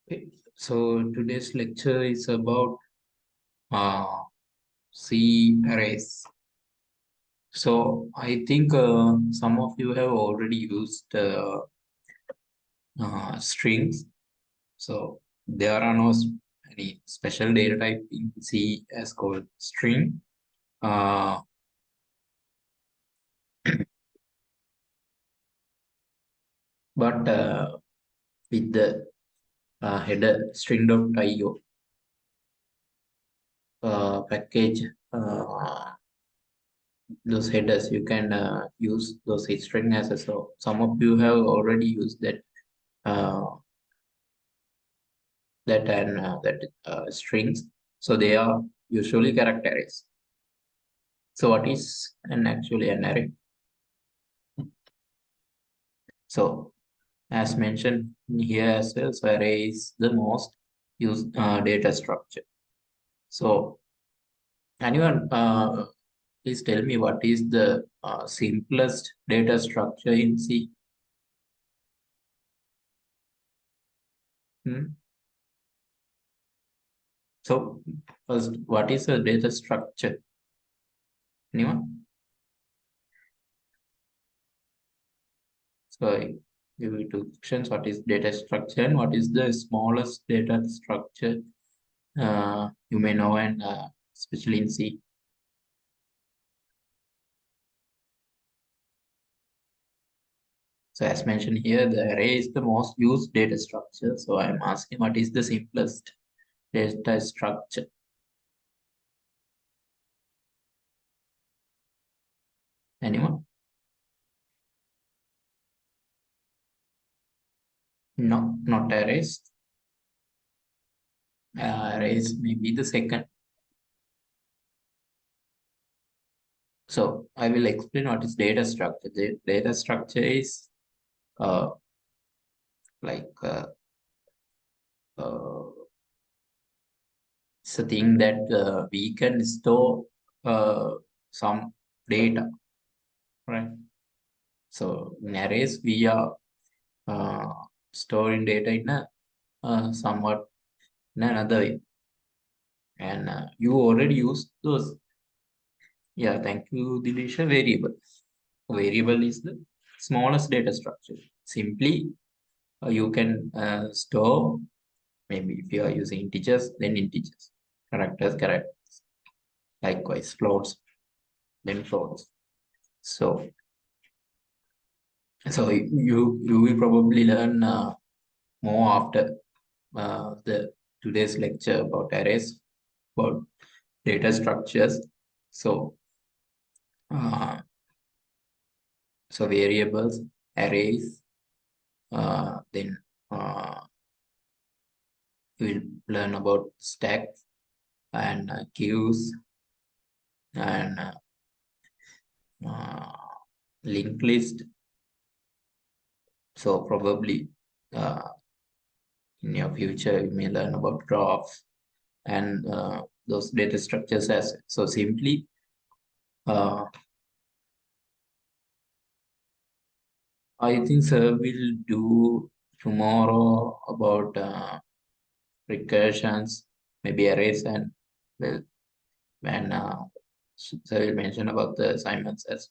Okay, so today's lecture is about uh, C arrays. So I think some of you have already used strings. So there are no any special data type in C as called string. Uh, but with the header string.io package, those headers, you can use those string as a. So some of you have already used that uh, strings. So they are usually character arrays. So what is actually an array? So as mentioned here as well, so array is the most used data structure. So anyone please tell me what is the simplest data structure in C? Hmm? So first, what is a data structure? Anyone? So I give you two questions. What is data structure and what is the smallest data structure you may know, and especially in C? So as mentioned here, the array is the most used data structure. So I'm asking what is the simplest data structure? Anyone? No, not arrays. Arrays may be the second. So I will explain what is data structure. The data structure is uh, like uh, it's a thing that we can store some data, right? So in arrays, we are uh, storing data in a somewhat in another way. And you already used those. Yeah, thank you, Dilisha. Variable. Variable is the smallest data structure. Simply, you can store, maybe if you are using integers, then integers, characters. Likewise, floats, then floats. So, you will probably learn more after the today's lecture about arrays, about data structures. So, uh, so variables, arrays, then we'll learn about stacks and queues and uh, linked list. So probably uh, in your future you may learn about graphs and those data structures as well. So simply uh, I think sir will do tomorrow about recursions, maybe arrays, and well, when sir will mention about the assignments as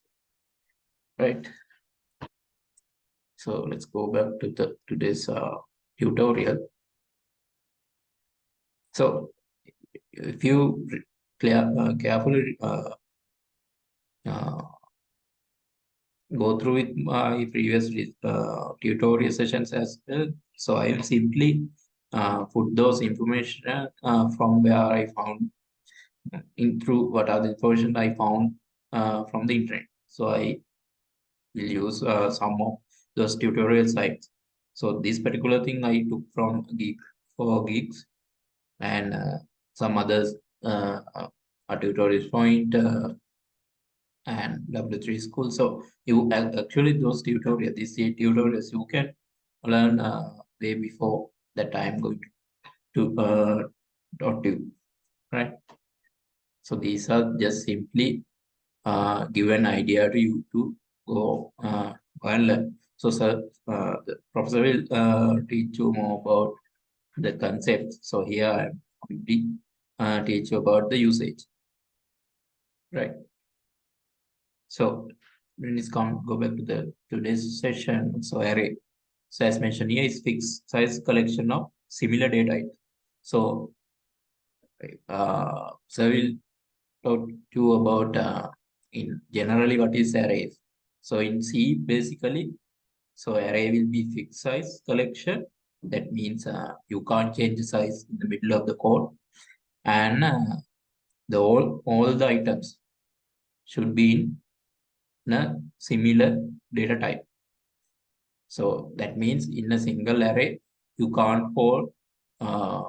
well, right? So let's go back to the today's tutorial. So if you carefully uh, go through with my previous tutorial sessions as well. So I will simply put those information from where I found in through what are the information I found from the internet. So I will use some of those tutorial sites. So this particular thing I took from Geek for Geeks, and some others a tutorial point and W3 school. So you actually those tutorials, these tutorials you can learn way before that I am going to taught you, right? So these are just simply give an idea to you to go and learn. So sir, the professor will teach you more about the concept. So here I'm going to teach you about the usage, right? So when it's come, go back to the today's session. So array. So as mentioned here is fixed size collection of similar data. So so we'll talk to you about in generally what is arrays. So in C basically, so array will be fixed size collection. That means you can't change the size in the middle of the code, and the all the items should be in a similar data type. So that means in a single array, you can't hold uh,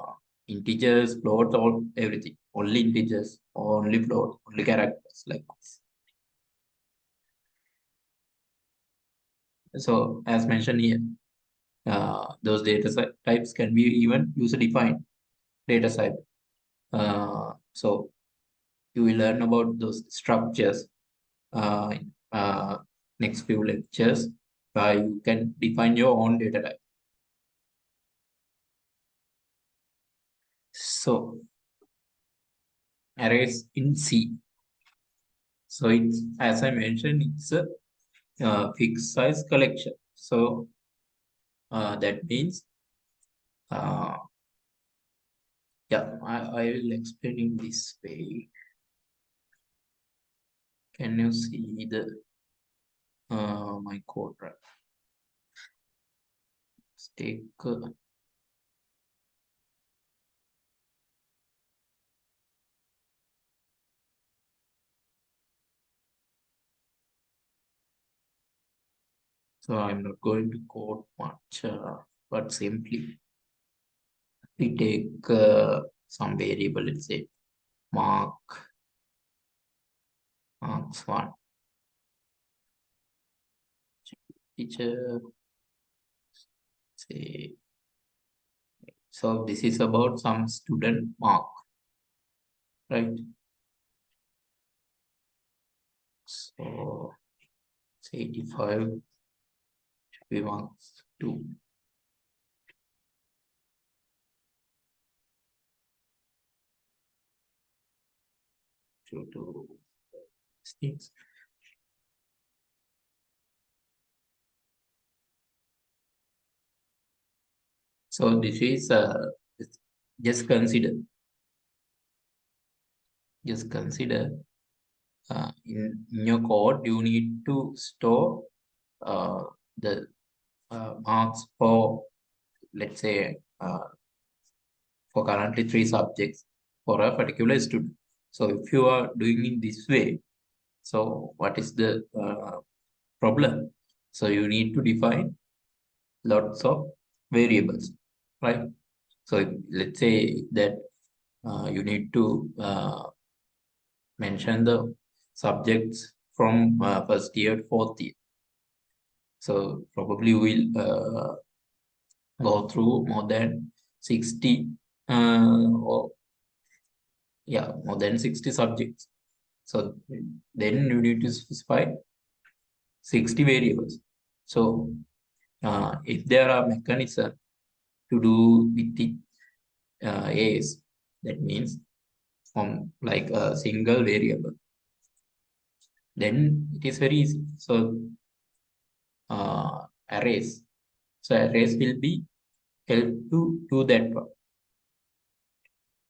integers, floats, or everything. Only integers, only float, only characters like this. So as mentioned here, those data types can be even user-defined data type. So you will learn about those structures in next few lectures. You can define your own data type. So arrays in C. So it's, as I mentioned, it's a fixed size collection. So that means, yeah, I will explain in this way. Can you see the my code, right? Let's take so I'm not going to code much, but simply we take some variable, let's say marks one teacher, say, so this is about some student mark, right? So say 85 should be marks 2 to things. So this is just consider in your code you need to store the marks for, let's say, for currently 3 subjects for a particular student. So if you are doing it this way, so what is the problem? So you need to define lots of variables, right? So let's say that you need to mention the subjects from first year to fourth year. So probably we'll go through more than 60 or yeah, more than 60 subjects. So then you need to specify 60 variables. So if there are mechanisms to do with the A's, that means from like a single variable, then it is very easy. So arrays. So arrays will be help to do that one.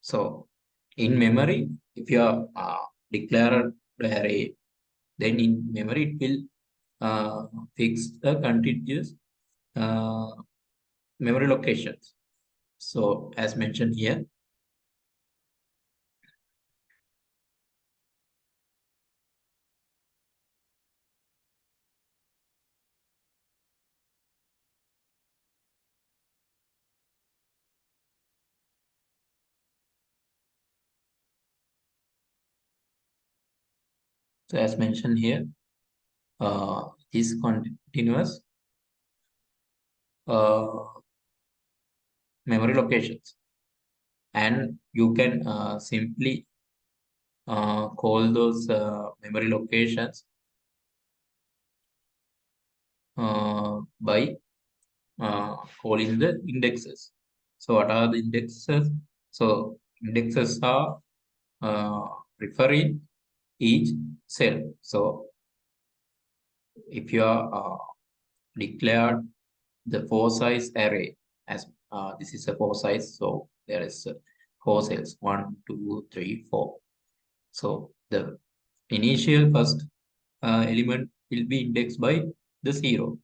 So in memory, if you are declare the array, then in memory it will fix the contiguous uh, memory locations. So as mentioned here, so as mentioned here, is continuous uh, memory locations, and you can simply call those memory locations by calling the indexes. So what are the indexes? So indexes are referring each cell. So if you are declared the four size array as this is a four size, so there is four cells, 1, 2, 3, 4. So the initial first element will be indexed by the 0.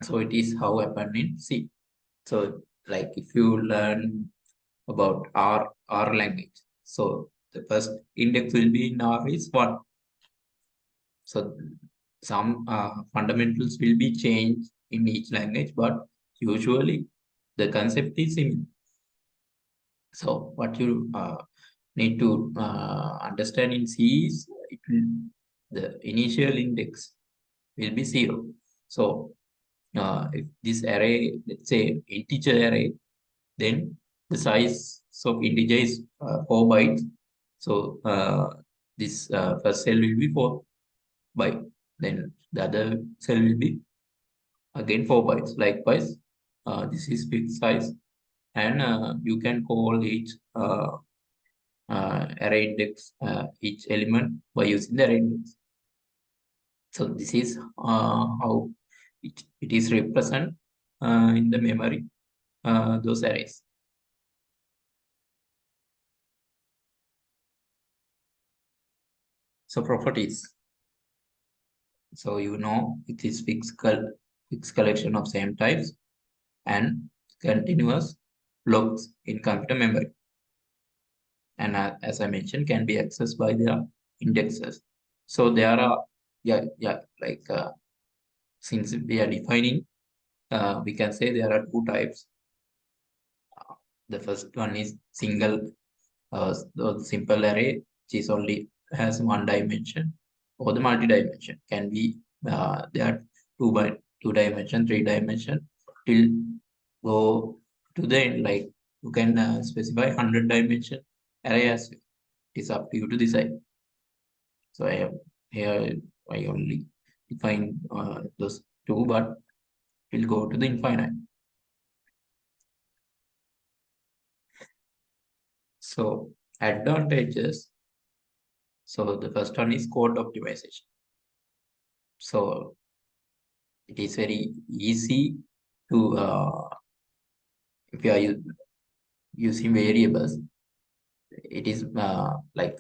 So it is how happened in C. So like if you learn about R language, so the first index will be in R is 1. So some fundamentals will be changed in each language, but usually the concept is similar. So what you need to understand in C is the initial index will be 0. So if this array, let's say integer array, then the size of integer is 4 bytes. So this first cell will be 4 byte. Then the other cell will be again 4 bytes. Likewise, this is fixed size, and you can call each array index, each element by using the array index. So this is how it is represent in the memory, those arrays. So properties. So you know it is fixed collection of same types and continuous blocks in computer memory. And as I mentioned, can be accessed by their indexes. So there are, like since we are defining, we can say there are two types. The first one is single, the simple array, which is only has one dimension, or the multi-dimension can be there are two dimension, three dimension, till go to the end. Like you can specify 100 dimension array as well. It is up to you to decide. So I have here I only define those two, but we'll go to the infinite. So advantages. So the first one is code optimization. So it is very easy to if you are using variables. It is like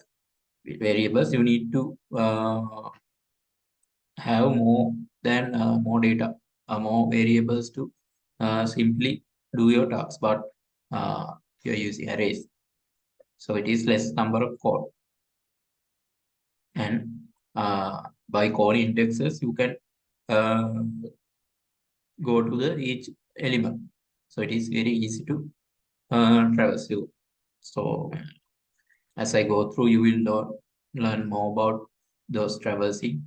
variables. You need to have more data, more variables to simply do your tasks. But you are using arrays, so it is less number of code. And by calling indexes, you can uh, go to the each element. So it is very easy to traverse you. So as I go through, you will learn more about those traversing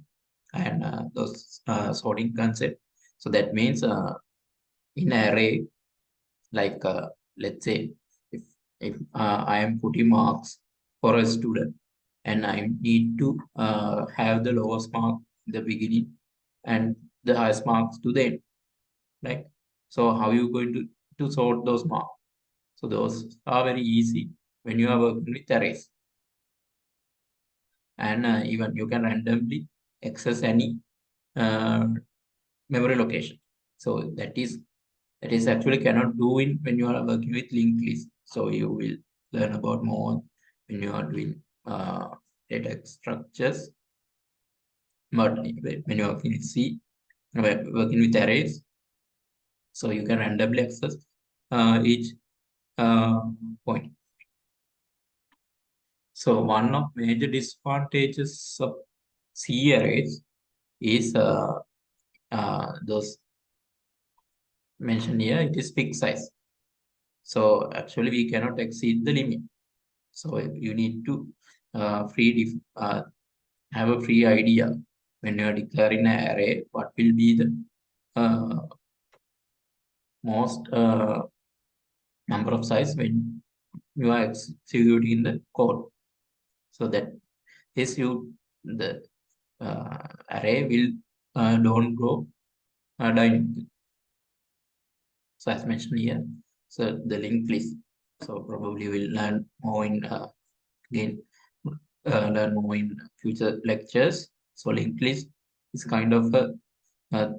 and those sorting concept. So that means in array, like let's say if I am putting marks for a student, and I need to have the lowest mark in the beginning and the highest marks to the end, right? So how you going to sort those marks? So those are very easy when you are working with arrays, and even you can randomly access any uh, memory location. So that is actually cannot do in when you are working with linked list. So you will learn about more when you are doing data structures. But when you are working with C, working with arrays, so you can randomly access each uh, point. So one of major disadvantages of C arrays is those mentioned here. It is fixed size. So actually we cannot exceed the limit. So you need to have a free idea when you are declaring an array, what will be the most number of size when you are executing the code. So that is the array will don't grow dynamically. So as mentioned here, So the linked list. So probably we'll learn more in again learn more in future lectures. So linked list is kind of a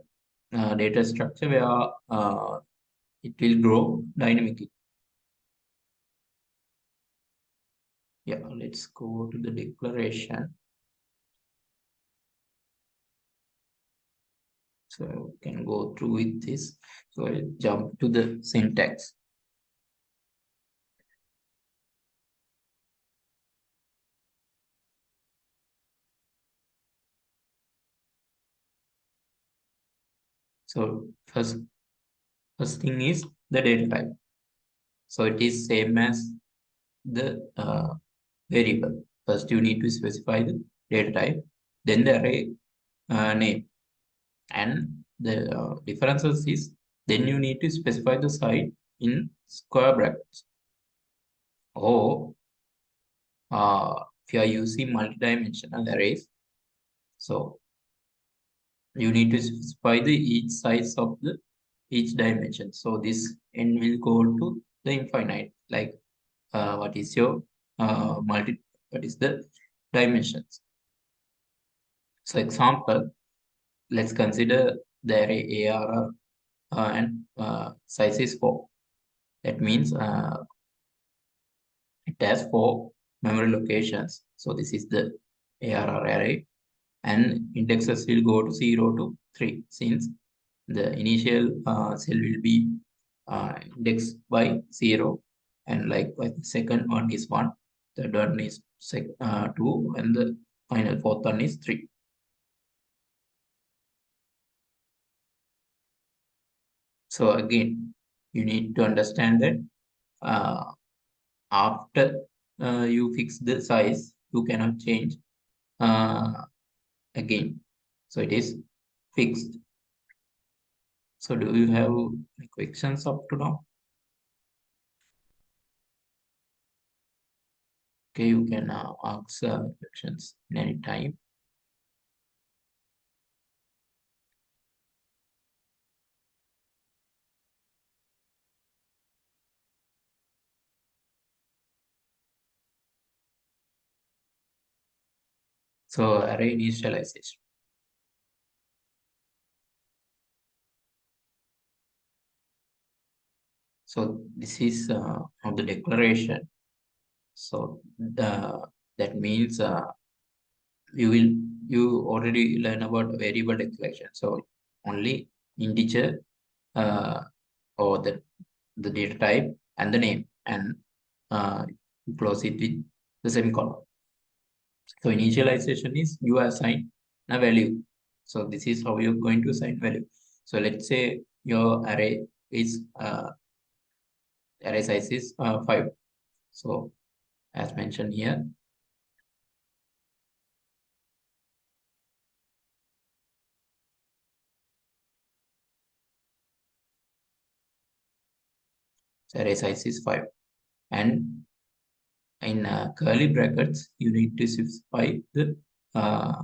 data structure where it will grow dynamically. Yeah, let's go to the declaration. So we can go through with this. So I'll jump to the syntax. So first thing is the data type. So it is same as the variable. First, you need to specify the data type, then the array name, and the differences is then you need to specify the size in square brackets. Or if you are using multidimensional arrays, so you need to specify the each size of the each dimension. So this n will go to the infinite. Like what is your what is the dimensions? So example, let's consider the array ARR and size is 4. That means it has 4 memory locations. So this is the ARR array, and indexes will go to 0 to 3 since the initial cell will be indexed by 0, and likewise the second one is 1, third one is 2, and the final fourth one is 3. So again, you need to understand that after you fix the size, you cannot change uh, again. So it is fixed. So do you have any questions up to now? Okay, you can ask questions in any time. So array initialization. So this is of the declaration. So that means you already learn about variable declaration. So only integer or the data type and the name, and you close it with the semicolon. So initialization is you assign a value. So this is how you're going to assign value. So let's say your array is array size is 5. So as mentioned here, so array size is 5, and in curly brackets you need to specify the uh,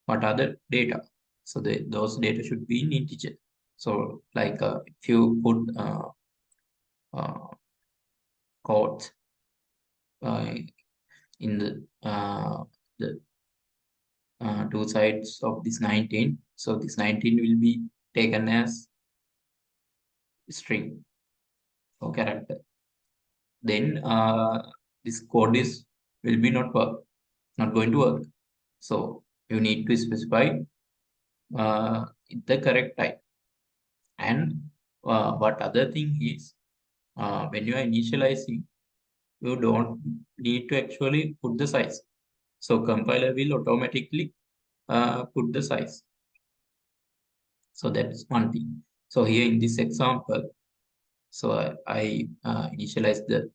what are the data. So those data should be in integer. So like if you put uh, quotes uh, in the two sides of this 19. So this 19 will be taken as string or character. Then this code is will be not going to work. So you need to specify the correct type. And what other thing is when you are initializing, you don't need to actually put the size. So compiler will automatically put the size. So that's one thing. So here in this example, so I initialize the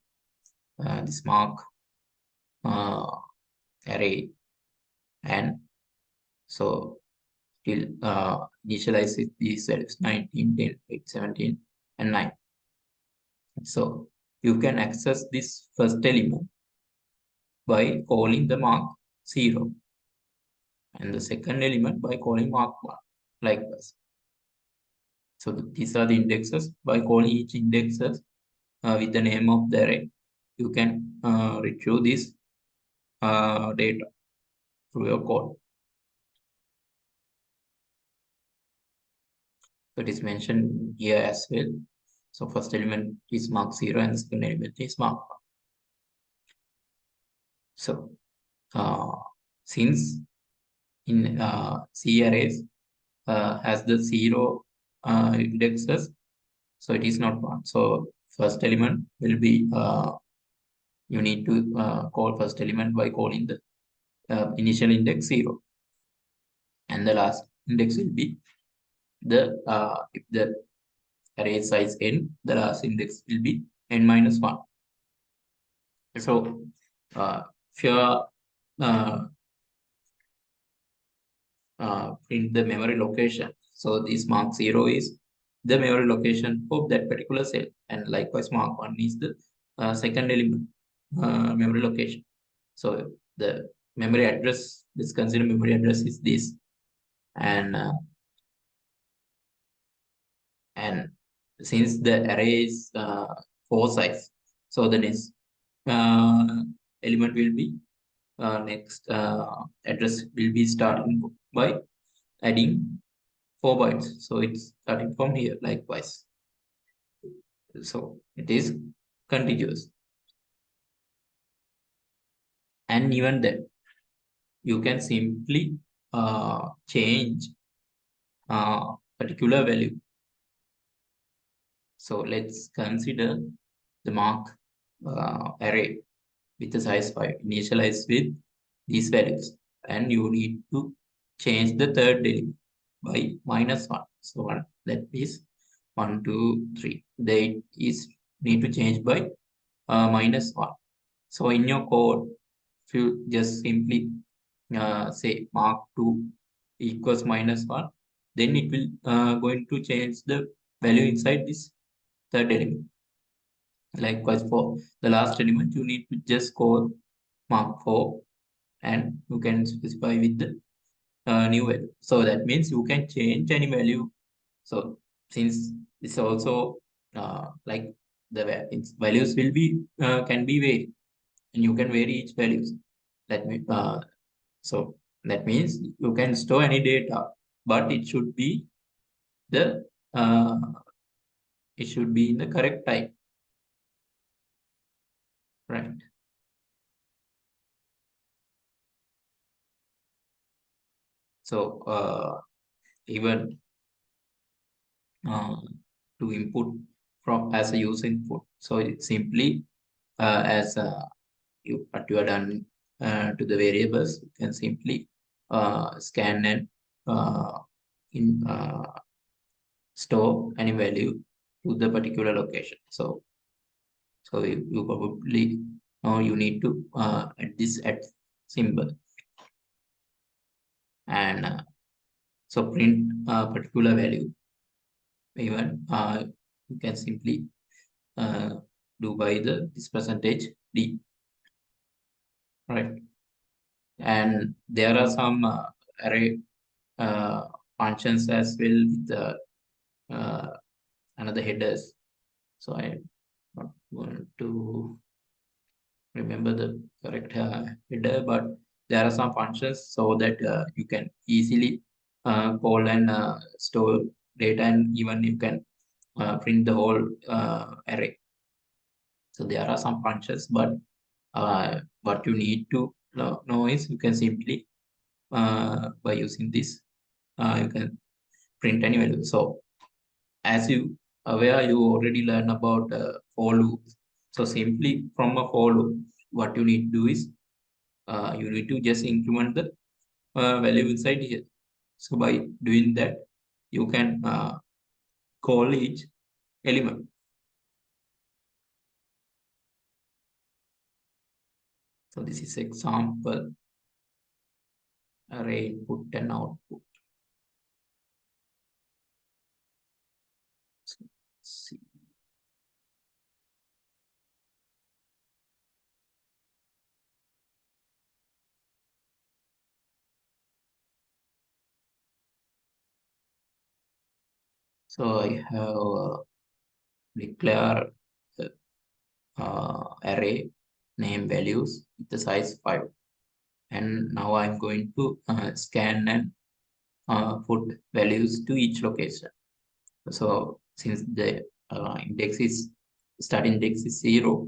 this mark array, and so till initialize it these cells 19, 10, 8, 17, and 9. So you can access this first element by calling the mark 0, and the second element by calling mark 1, like this. So these are the indexes. By calling each indexes with the name of the array, you can retrieve this data through your code. So it is mentioned here as well. So first element is mark 0 and second element is mark 1. So since in C arrays has the 0 indexes, so it is not 1. So first element will be, you need to call first element by calling the initial index 0. And the last index will be the, if the array size n, the last index will be n minus 1. So if you are print the memory location, so this mark 0 is the memory location of that particular cell, and likewise mark 1 is the second element memory location. So the memory address, this considered memory address is this, and since the array is 4 size, so the next element will be next address will be starting by adding 4 bytes. So it's starting from here likewise. So it is contiguous. And even then, you can simply change particular value. So let's consider the mark array with the size 5, initialized with these values. And you need to change the third element by minus 1. So that is 1, 2, 3. They is need to change by minus 1. So in your code, if you just simply say mark 2 equals minus 1, then it will going to change the value inside this third element. Likewise, for the last element, you need to just call mark 4 and you can specify with the new value. So that means you can change any value. So since this also like the values will be can be varied, and you can vary each values. So that means you can store any data, but it should be the uh, it should be in the correct type, right? So even uh, to input from as a user input, so it's simply as what you are done to the variables, you can simply scan and uh, in store any value to the particular location. So you probably know you need to add this at symbol, and so print a particular value. Even you can simply uh, do by the this percentage d, right? And there are some array functions as well with the another headers. So I'm not going to remember the correct header, but there are some functions so that you can easily call and store data, and even you can print the whole array. So there are some functions, but what you need to know is you can simply by using this you can print any value. So as you aware, you already learn about for loops. So simply from a for loop, what you need to do is you need to just increment the value inside here. So by doing that, you can call each element. So this is example array input and output. So, see. So I have declare array name values with the size 5, and now I'm going to scan and put values to each location. So since the index is start index is 0,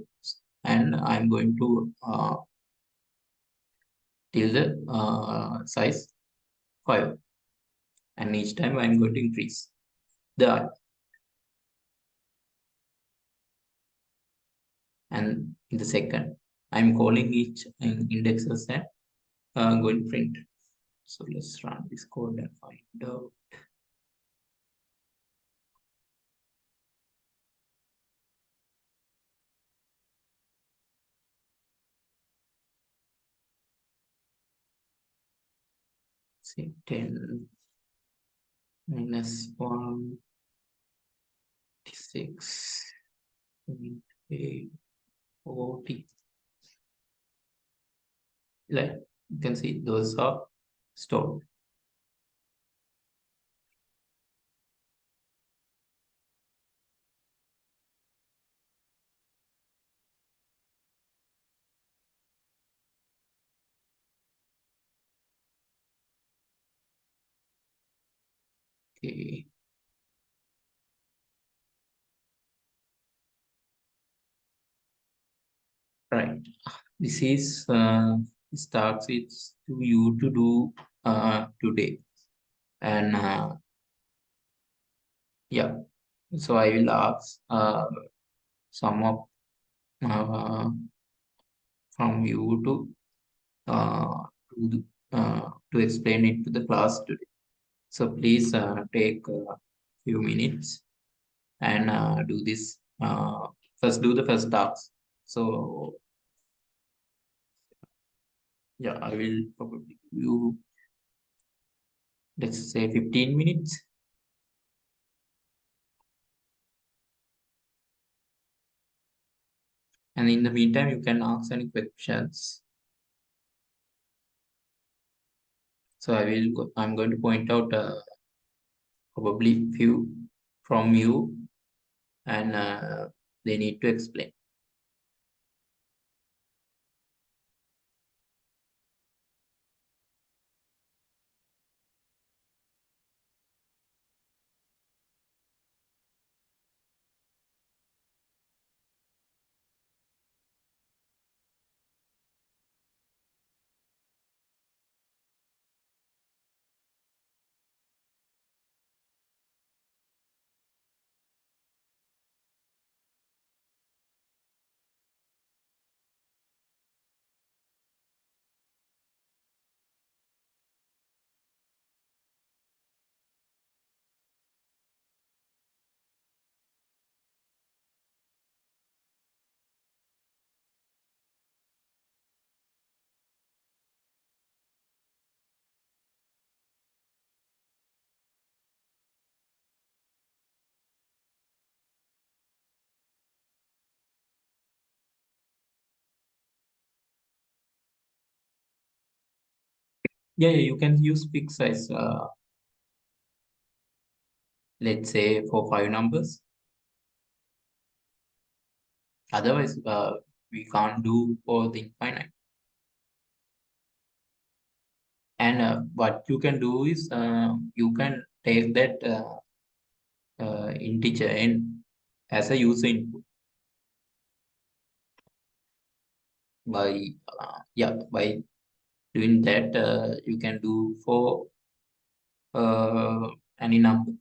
and I'm going to till the size 5, and each time I'm going to increase the, and in the second I'm calling each indexes and going to print. So let's run this code and find out. Say 10 minus 1, 6, 8, 40. Like you can see, those are stored. Okay, right. This is starts with to you to do today, and yeah. So I will ask some of uh, from you uh, to to explain it to the class today. So please take a few minutes and do this. First, do the first task. So yeah, I will probably give you, let's say, 15 minutes. And in the meantime, you can ask any questions. So I'm going to point out probably few from you, and they need to explain. Yeah, yeah, you can use fixed size, let's say for 5 numbers. Otherwise, we can't do for the infinite. And what you can do is you can take that integer n as a user input by by doing that. You can do for any number.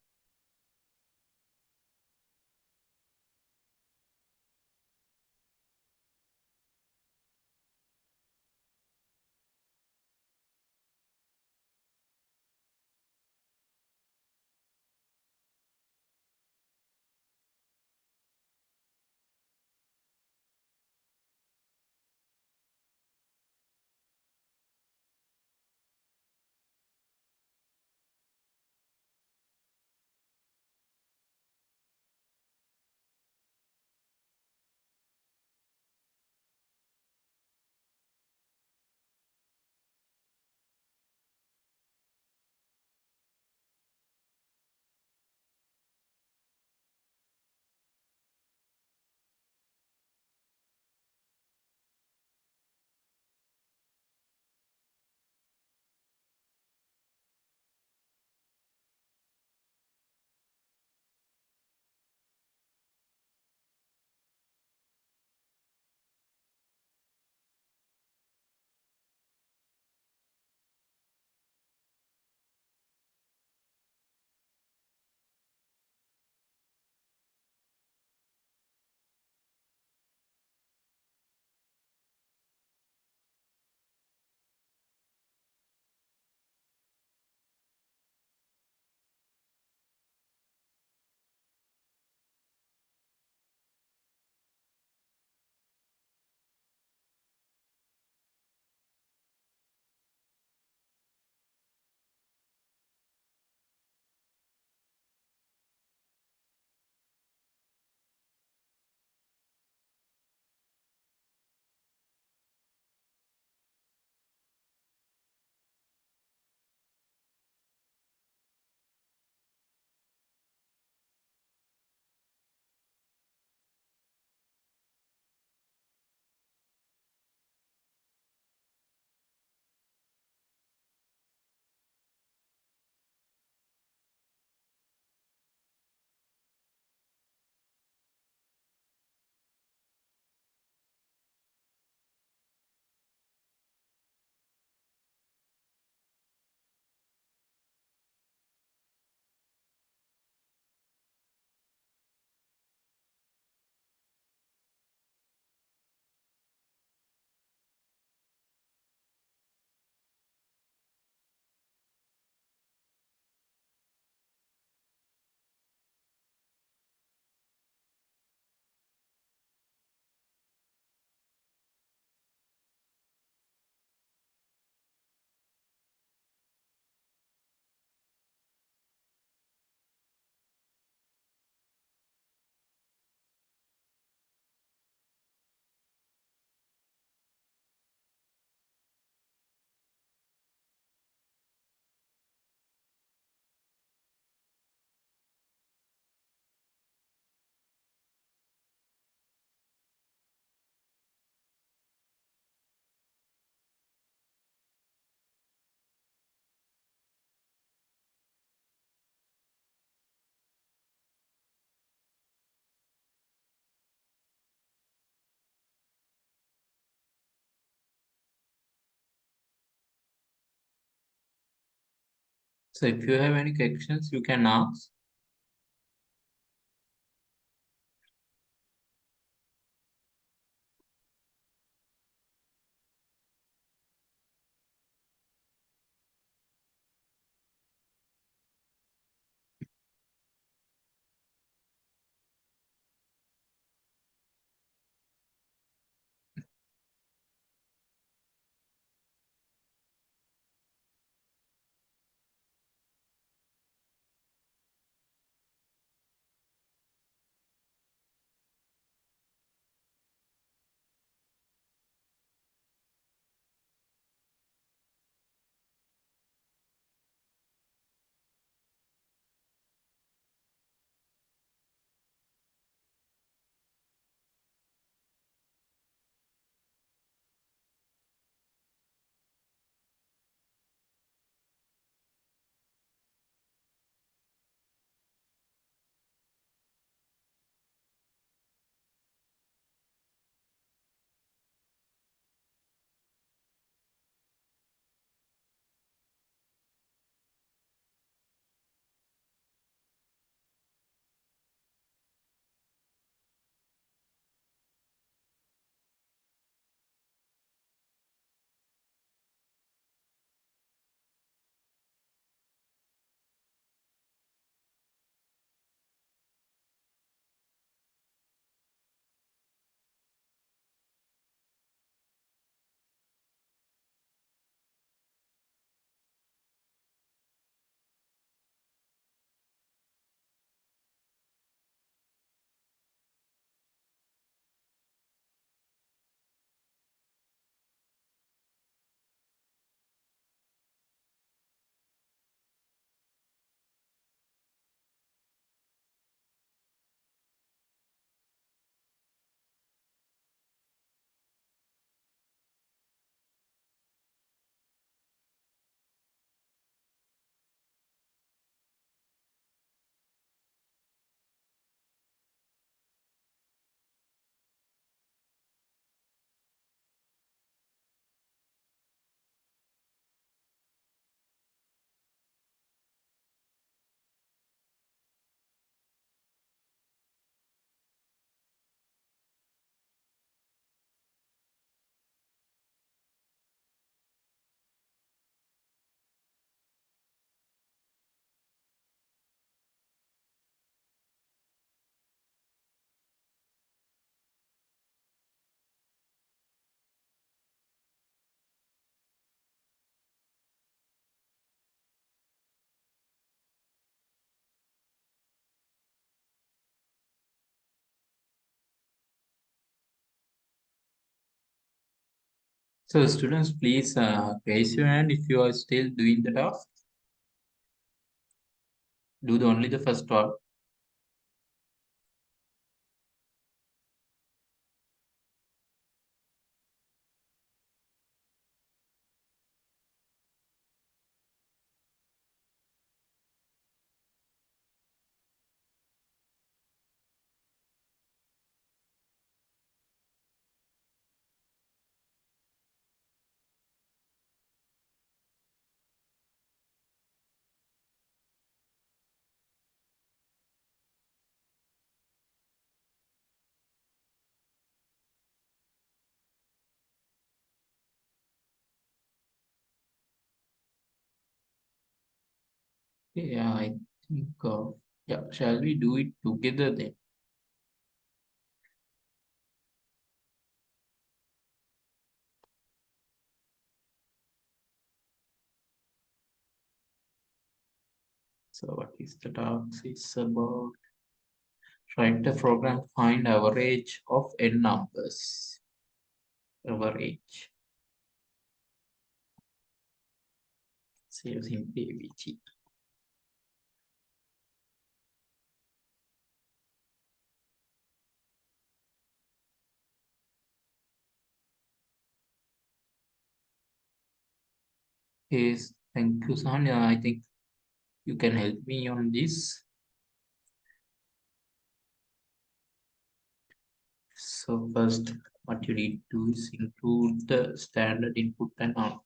So if you have any questions, you can ask. So students, please raise your hand if you are still doing the task. Do only the first one. Yeah, I think, yeah, shall we do it together then? So what is the task? It's about write the program to find average of n numbers. Average. Save simply ABG. Yes, thank you, Sanya. I think you can help me on this. So first, what you need to do is include the standard input and output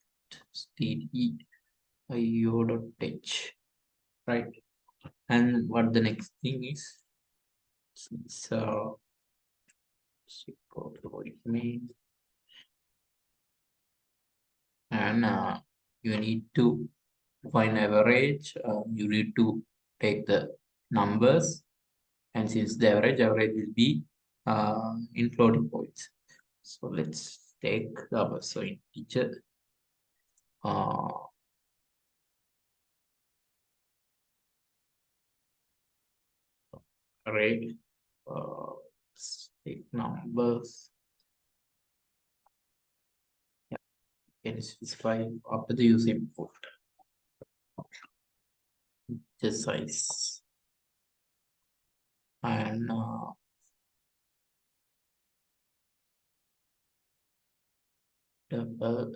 std io.h. right? And what the next thing is, so and you need to find average. You need to take the numbers, and since the average will be in floating points. So let's take the so integer array. Let's take numbers. Yeah, can specify after the use input the size and double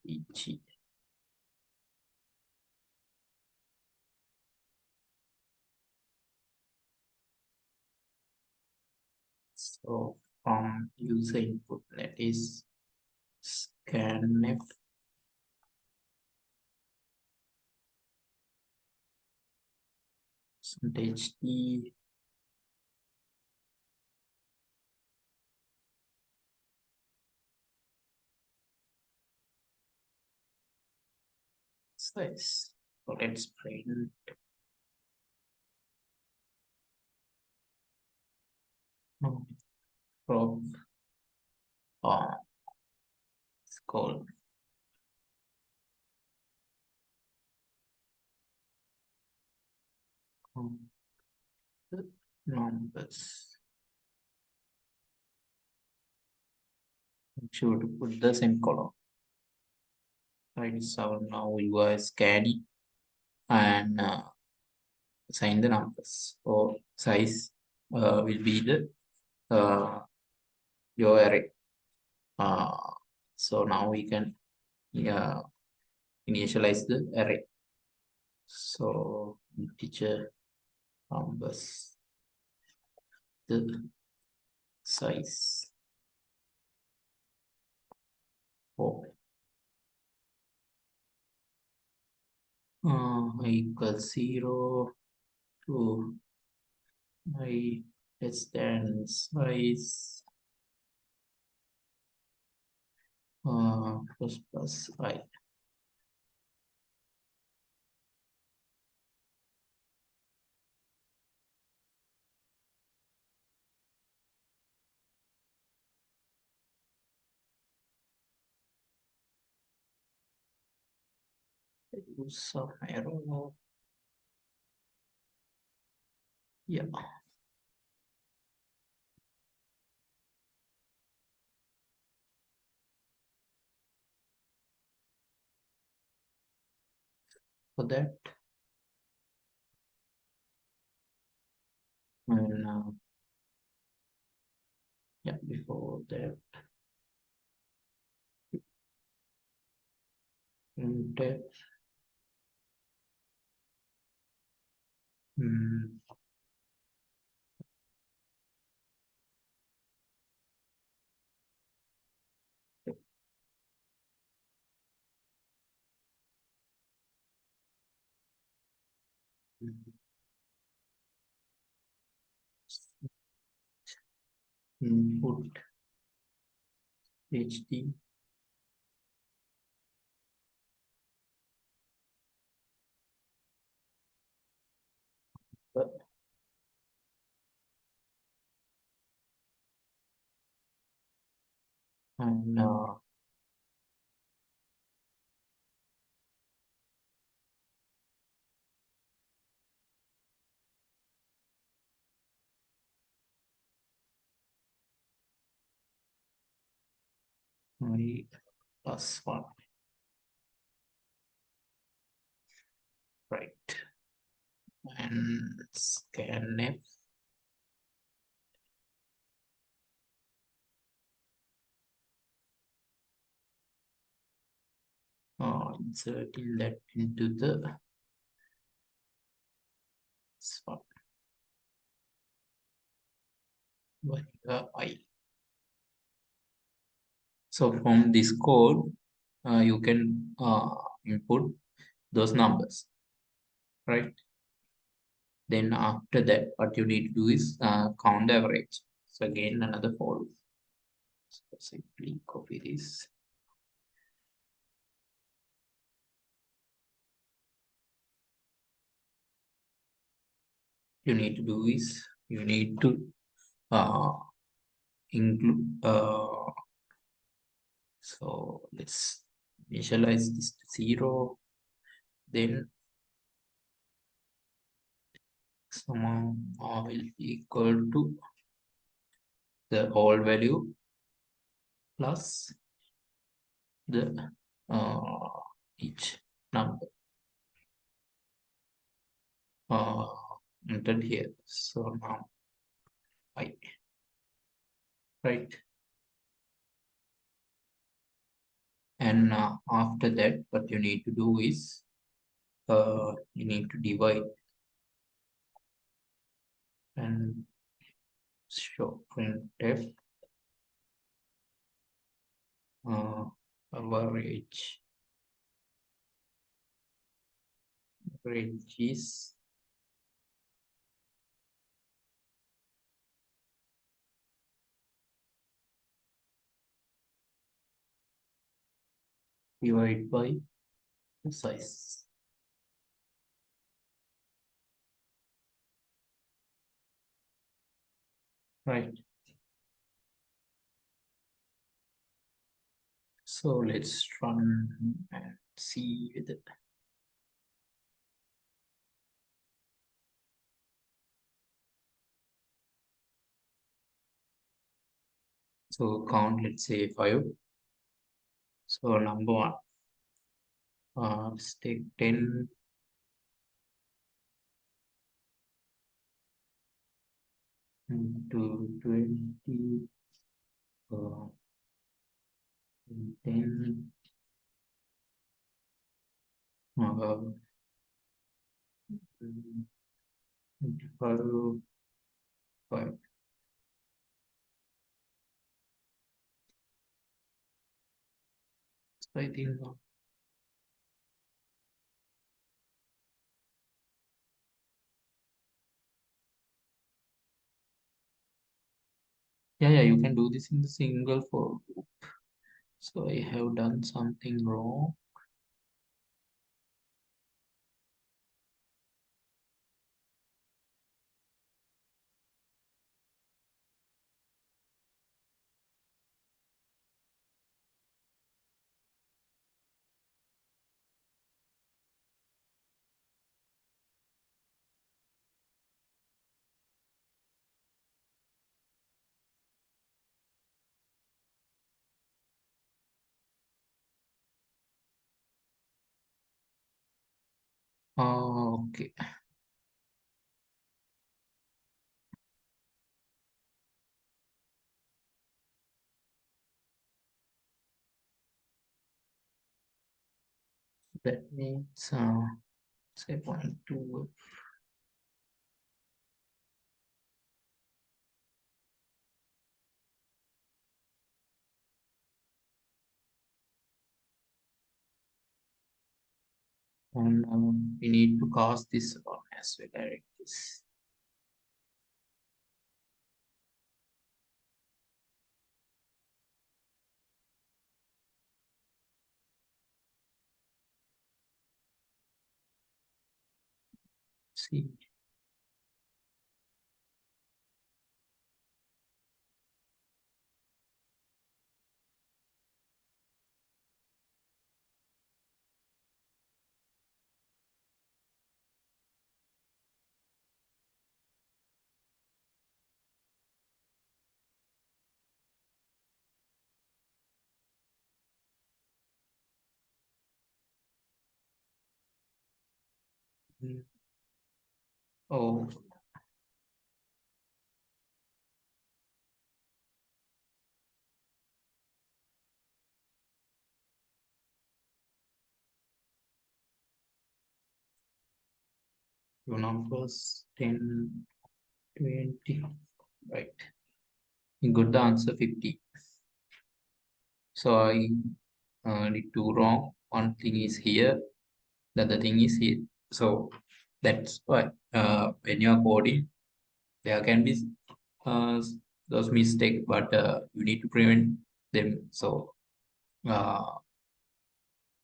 each. So from user input, that is scanf percentage d size. So let's print from it's called the numbers. Make sure to put the same column. Right, so now you are scanning and assign the numbers. So size will be the your array. So now we can initialize the array. So integer numbers, the size for equals 0 to I less than size plus I. Use some arrow. Yeah. For that, and yeah, before that, printf input hd and I plus 1, right? And scanf inserting that into the swap I. So from this code, you can input those numbers, right? Then after that, what you need to do is count the average. So again, another for loop. So simply copy this. You need to do is you need to uh, include. So let's initialize this to 0. Then sum will equal to the whole value plus the each number uh, entered here. So now right, and after that, what you need to do is you need to divide and show printf average. Average is divided by the size. Right. So let's run and see with it. So count, let's say 5. So number 1, let's take 10 into 20, 10, 25, 5. So I think, yeah, you can do this in the single for loop. So I have done something wrong. Okay. That means say 0.2. And we need to cast this one as well, direct this. See. Mm. Oh, two numbers 10, 20. Right. You got the answer 50. So I did two wrong. One thing is here, the other thing is here. So That's why when you are coding, there can be uh, those mistakes, but you need to prevent them. Uh,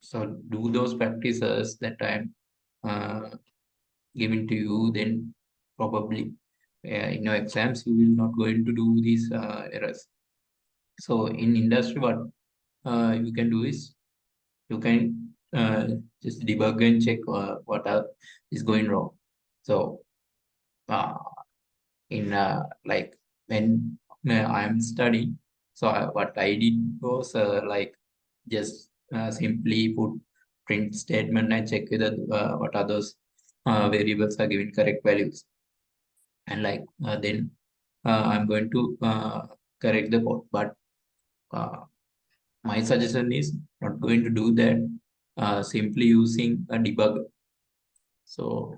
so do those practices that I'm uh, giving to you. Then probably in your exams you will not going to do these errors. So in industry, what you can do is you can just debug and check what is going wrong. So uh, in like when I'm studying, so what I did was like just simply put print statement and check whether what are those variables are giving correct values, and like then I'm going to correct the code. But uh, my suggestion is not going to do that simply using a debugger. So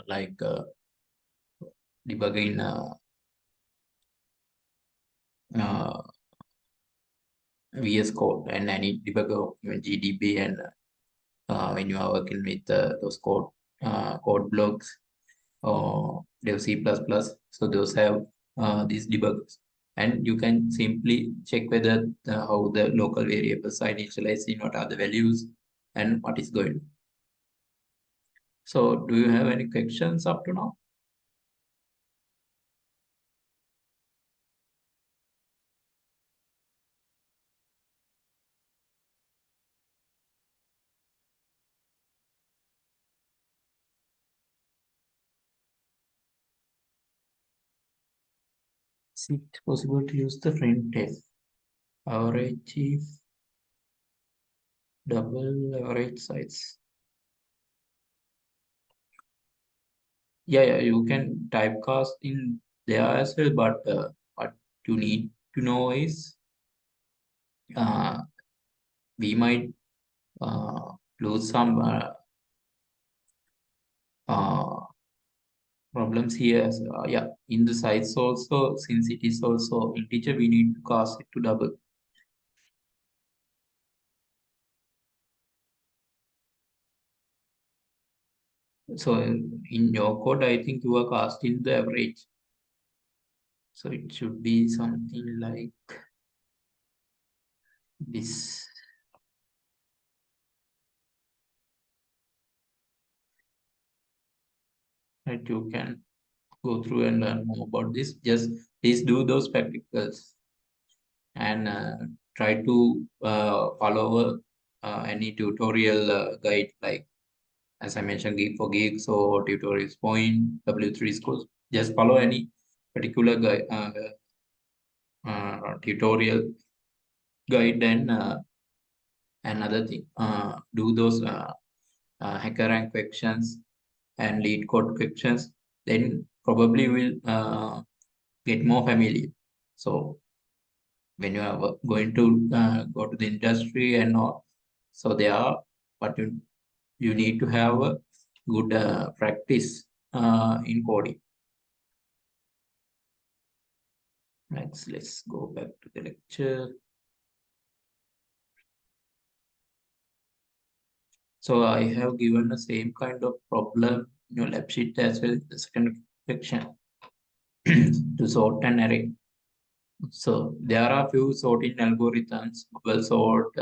like debugging uh, VS Code and any debugger, even GDB, and when you are working with those code blocks or Dev C++, so those have these debuggers, and you can simply check whether how the local variables are initializing, what are the values, and what is going on. So do you have any questions up to now? Is it possible to use the front test? Average if double average size. Yeah, you can typecast in there as well, but what you need to know is uh, we might lose some uh, problems here. So, yeah, in the size also, since it is also integer, we need to cast it to double. So in your code, I think you are casting the average. So it should be something like this. Right, you can go through and learn more about this. Just please do those practicals and try to follow any tutorial guide, like as I mentioned, Geek for Geeks or Tutorials Point, W3 Schools. Just follow any particular guide, tutorial guide, and another thing, do those hacker rank questions and lead code questions. Then probably will get more familiar. So when you are going to go to the industry and all, so they are, but you need to have a good practice in coding. Next, let's go back to the lecture. So I have given the same kind of problem in your lab sheet as well, the second section, to sort an array. So there are few sorting algorithms, bubble sort,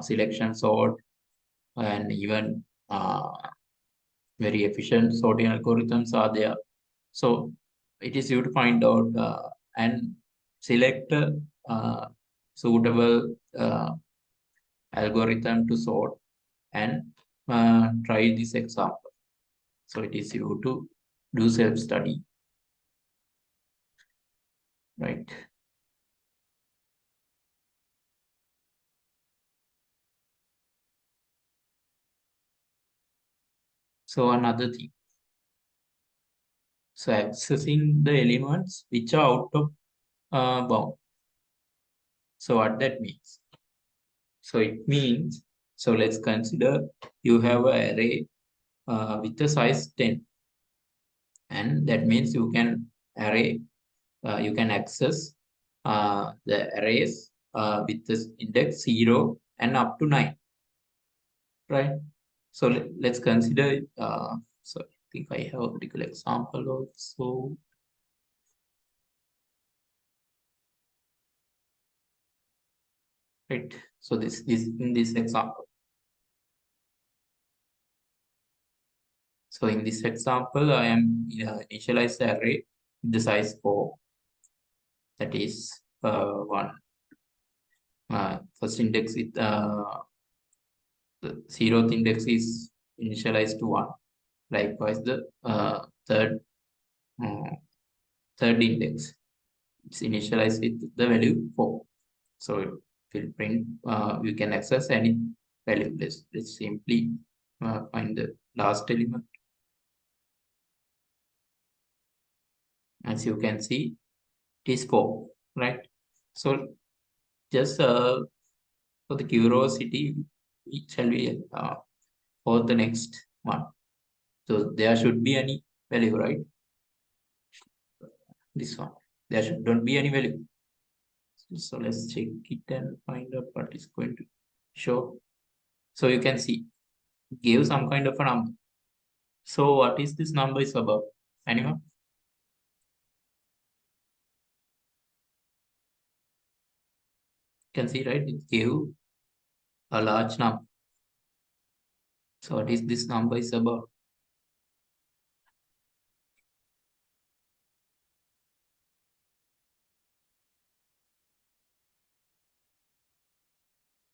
selection sort, and even very efficient sorting algorithms are there. So it is you to find out and select a suitable algorithm to sort, and try this example. So it is you to do self-study, right? So another thing, so accessing the elements which are out of bound. So what that means? So it means, so let's consider you have an array with a size 10, and that means you can access the arrays with this index 0 and up to 9, right? So let's consider. So I think I have a particular example also. Right. So this in this example. So in this example, I am initialize the array with the size 4. That is 1. First index with the 0th index is initialized to 1. Likewise, the uh, third index is initialized with the value 4. So it will print, you can access any value. Let's simply find the last element. As you can see, it is 4, right? So just for the curiosity, shall we for the next one? So there should be any value, right? This one. There should not be any value. So let's check it and find out what is going to show. So you can see, give some kind of a number. So what is this number is about? Anyone? You can see, right? It gave a large number. So what is this number is about?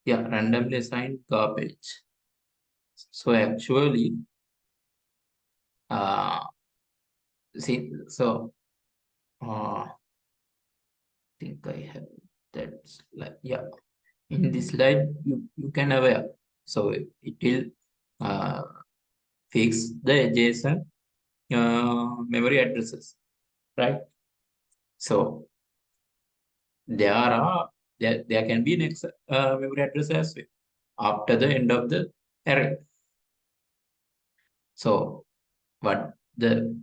Yeah, randomly assigned garbage. So actually, uh, see, so I think I have that slide. Yeah, in this slide, you can aware. So it will uh, fix the JSON memory addresses, right? So there can be next memory address as well after the end of the array. So what the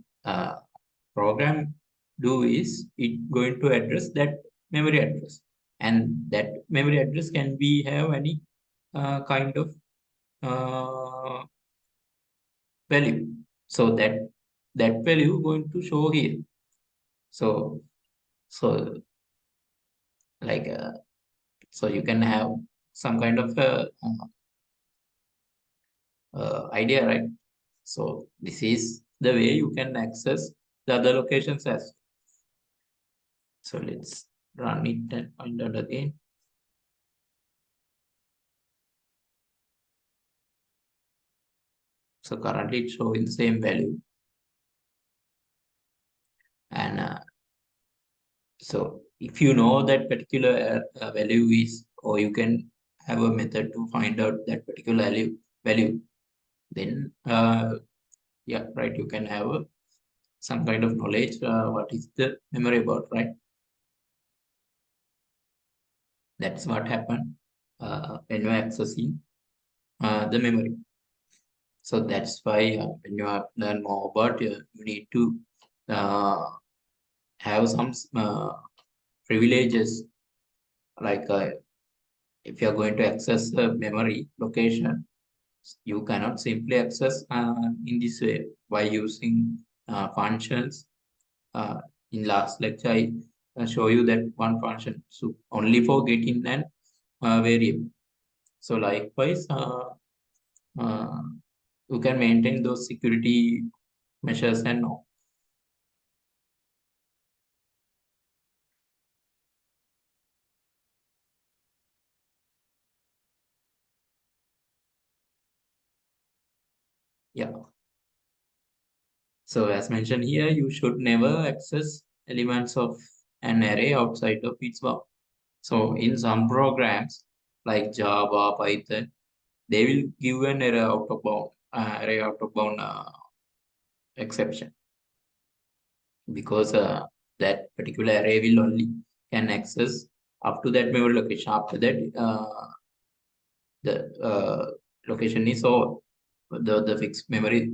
program do is it going to address that memory address, and that memory address can be have any kind of uh, value. So that value going to show here. So so like so you can have some kind of idea, right? So this is the way you can access the other locations as. So let's run it and find out again. So currently it's showing the same value. And so if you know that particular value is, or you can have a method to find out that particular value, then yeah, right, you can have some kind of knowledge what is the memory about, right? That's what happened when you're accessing the memory. So that's why when you learn more about you need to uh, have some privileges, like if you're going to access the memory location, you cannot simply access in this way by using functions. In last lecture, I show you that one function, so only for getting an variable. So likewise, uh, you can maintain those security measures and all. Yeah. So as mentioned here, you should never access elements of an array outside of its bound. So in some programs like Java, Python, they will give an array out of bound exception, because that particular array will only can access up to that memory location. After that, the location is over. The fixed memory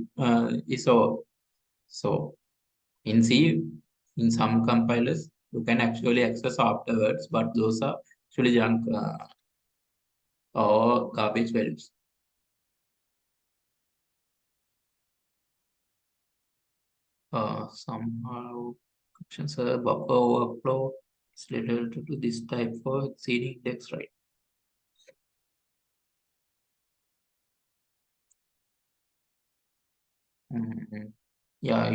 is over. So in C, in some compilers, you can actually access afterwards, but those are actually junk or garbage values. somehow options buffer overflow is related to this type for exceeding index, right? Mhm. Yeah,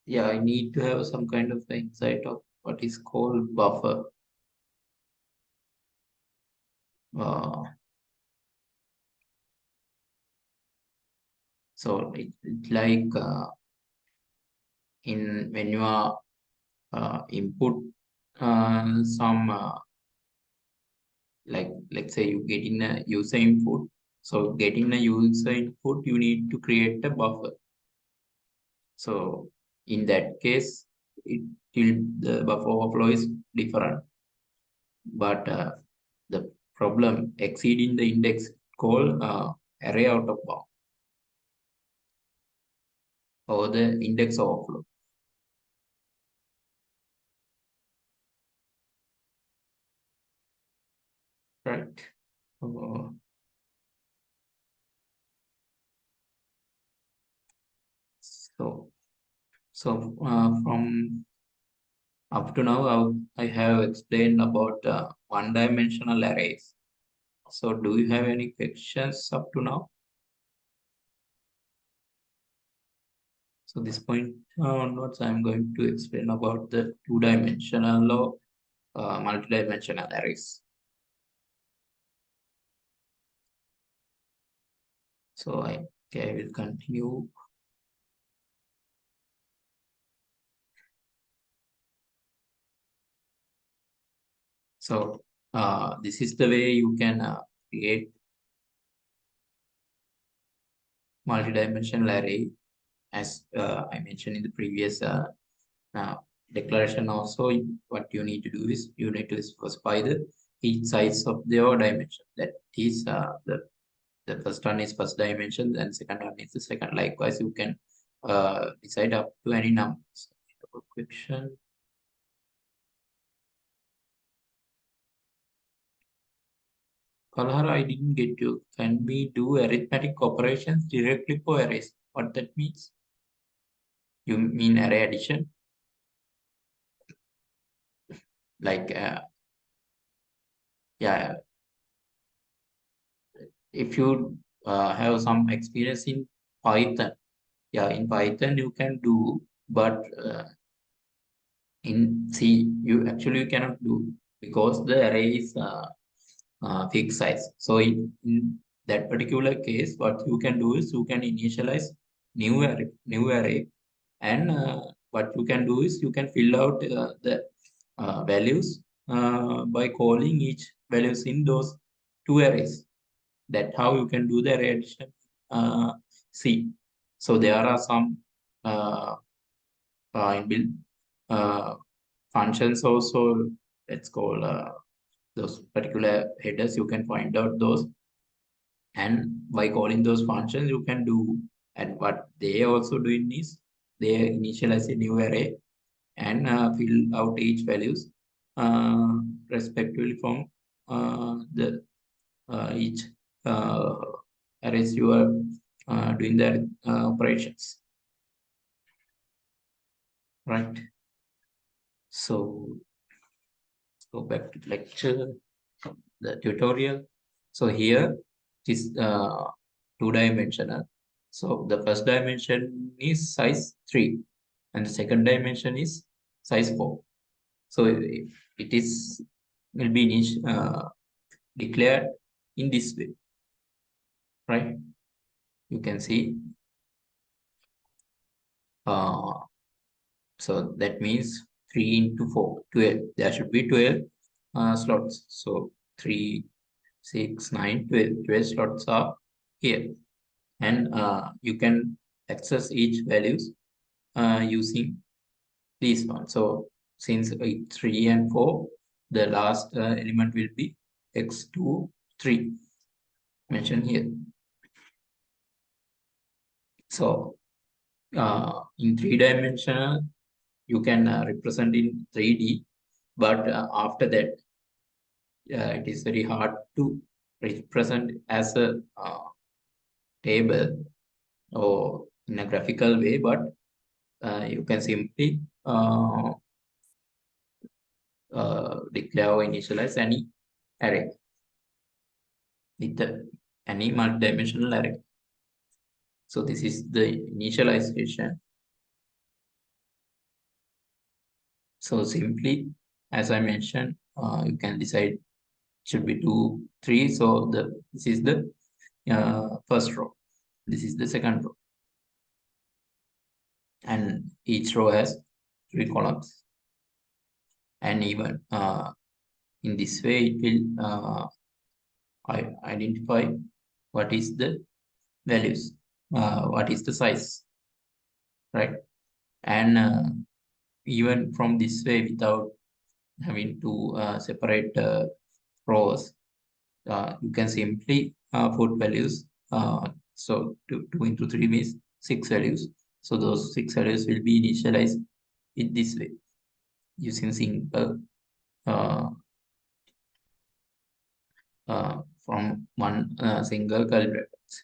yeah, I need to have some kind of insight of what is called buffer. Uh, so it like in when you are input some like let's say you get in a user input. So getting a user input, you need to create a buffer. So in that case, it will the buffer overflow is different. But the problem exceeding the index called array out of bound or the index overflow. Right. Uh, so from up to now, I have explained about one-dimensional arrays. So do you have any questions up to now? So this point onwards, I'm going to explain about the two-dimensional or multi-dimensional arrays. So I will continue. So this is the way you can create multi-dimensional array, as I mentioned in the previous declaration. Also, what you need to do is you need to specify the each size of your dimension. That is the first one is first dimension, and second one is the second. Likewise, you can decide up to any numbers. Question. Kalhara, I didn't get you. Can we do arithmetic operations directly for arrays? What that means? You mean array addition? Like, yeah, if you have some experience in Python, yeah, in Python you can do, but in C you cannot do because the array is fixed size. So in that particular case, what you can do is you can initialize new array, and what you can do is you can fill out the values by calling each values in those two arrays. That how you can do the array addition C. So there are some uh, inbuilt uh, functions also. Let's call those particular headers. You can find out those, and by calling those functions, you can do. And what they also doing is they initialize a new array and fill out each values uh, respectively from the each uh, arrays you are doing the operations, right? So go back to the lecture, the tutorial. So here it is two-dimensional. So the first dimension is size 3 and the second dimension is size 4. So it is will be declared in this way, right? You can see. Uh, so that means 3 into 4, 12. There should be 12 slots. So 3, 6, 9, 12. 12 slots are here. And you can access each values using these ones. So since 3 and 4, the last element will be x2, 3 mentioned here. So in three-dimensional, you can represent in 3D, but after that, it is very hard to represent as a table or in a graphical way, but you can simply declare or initialize any array with any multi-dimensional array. So this is the initialization. So simply, as I mentioned, you can decide should be 2, 3. So this is the first row. This is the second row, and each row has 3 columns. And even in this way, it will identify what is the values, what is the size, right? And even from this way, without having to separate rows, you can simply put values. So 2 into 3 means 6 values. So those 6 values will be initialized in this way using simple from one single curly brackets.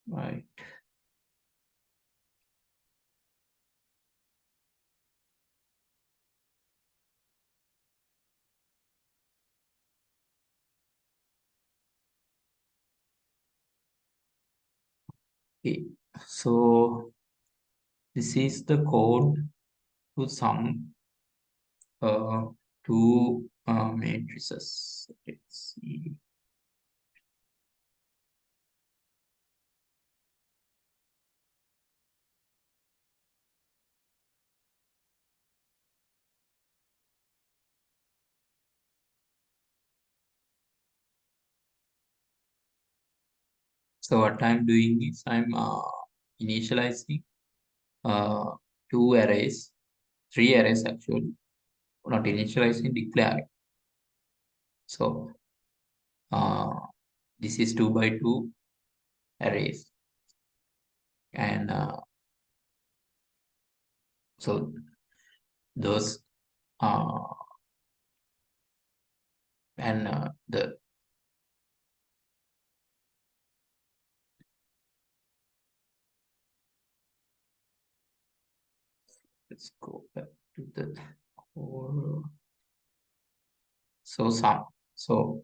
Right. Okay. So this is the code to sum two matrices. Let's see. So what I'm doing is I'm initializing uh, two arrays, three arrays actually, not initializing, declaring. So uh, this is 2 by 2 arrays, and so those uh, and the let's go back to the core. So sum. So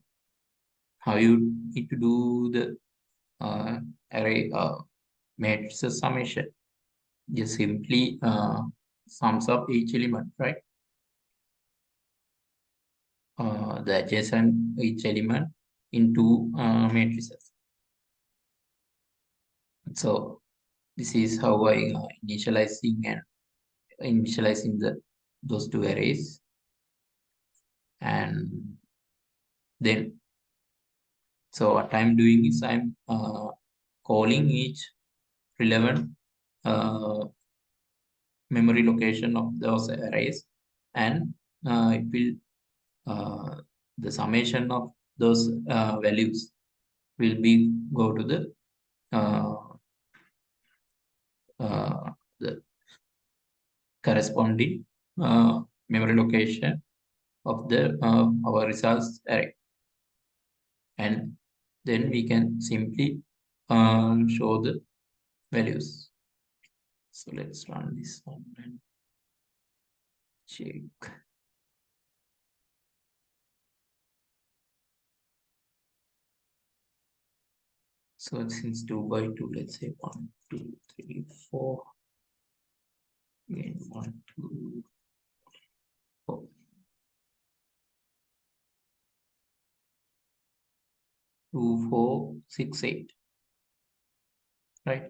how you need to do the array matrix summation? Just simply sums up each element, right? The adjacent each element into matrices. So this is how I initializing the those two arrays, and then so what I'm doing is I'm calling each relevant uh, memory location of those arrays, and it will the summation of those values will be go to uh, the corresponding memory location of the our results array, and then we can simply show the values. So let's run this one and check. So since 2 by 2, let's say 1, 2, 3, 4. Again 1, 2, 4. 2, 4, 6, 8. Right.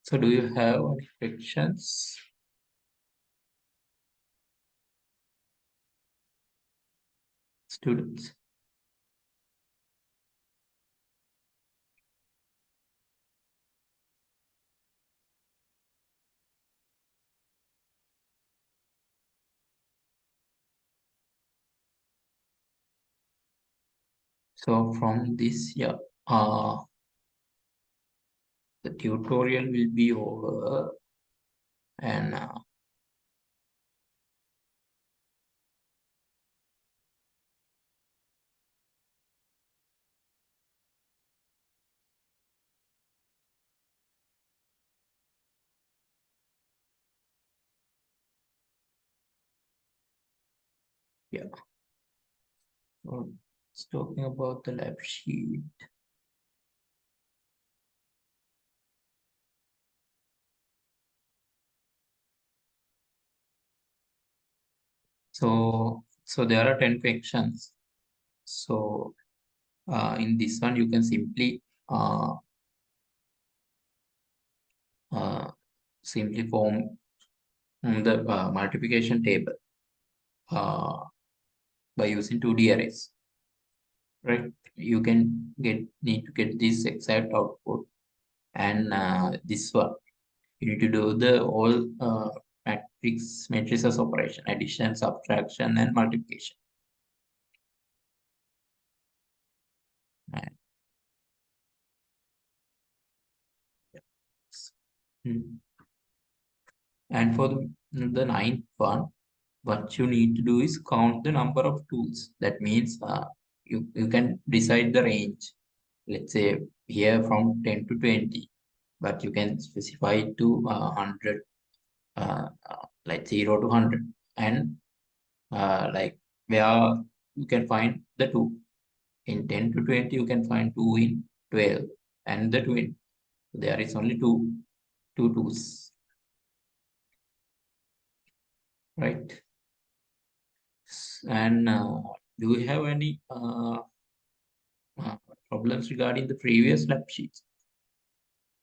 So do you have any questions, students? So from this, yeah, the tutorial will be over, and yeah, so it's talking about the lab sheet. So there are 10 questions. So in this one, you can simply uh, simply form the multiplication table uh, by using 2D arrays, right? You can need to get this exact output, and this one you need to do the all matrices operation: addition, subtraction, and multiplication. And, mm, and for the ninth one, what you need to do is count the number of tools. That means you can decide the range. Let's say here from 10 to 20, but you can specify it to 100, like 0 to 100, and like where you can find the 2. In 10 to 20, you can find 2 in 12 and the 20. There is only two twos, right? And do you have any uh, problems regarding the previous lab sheets?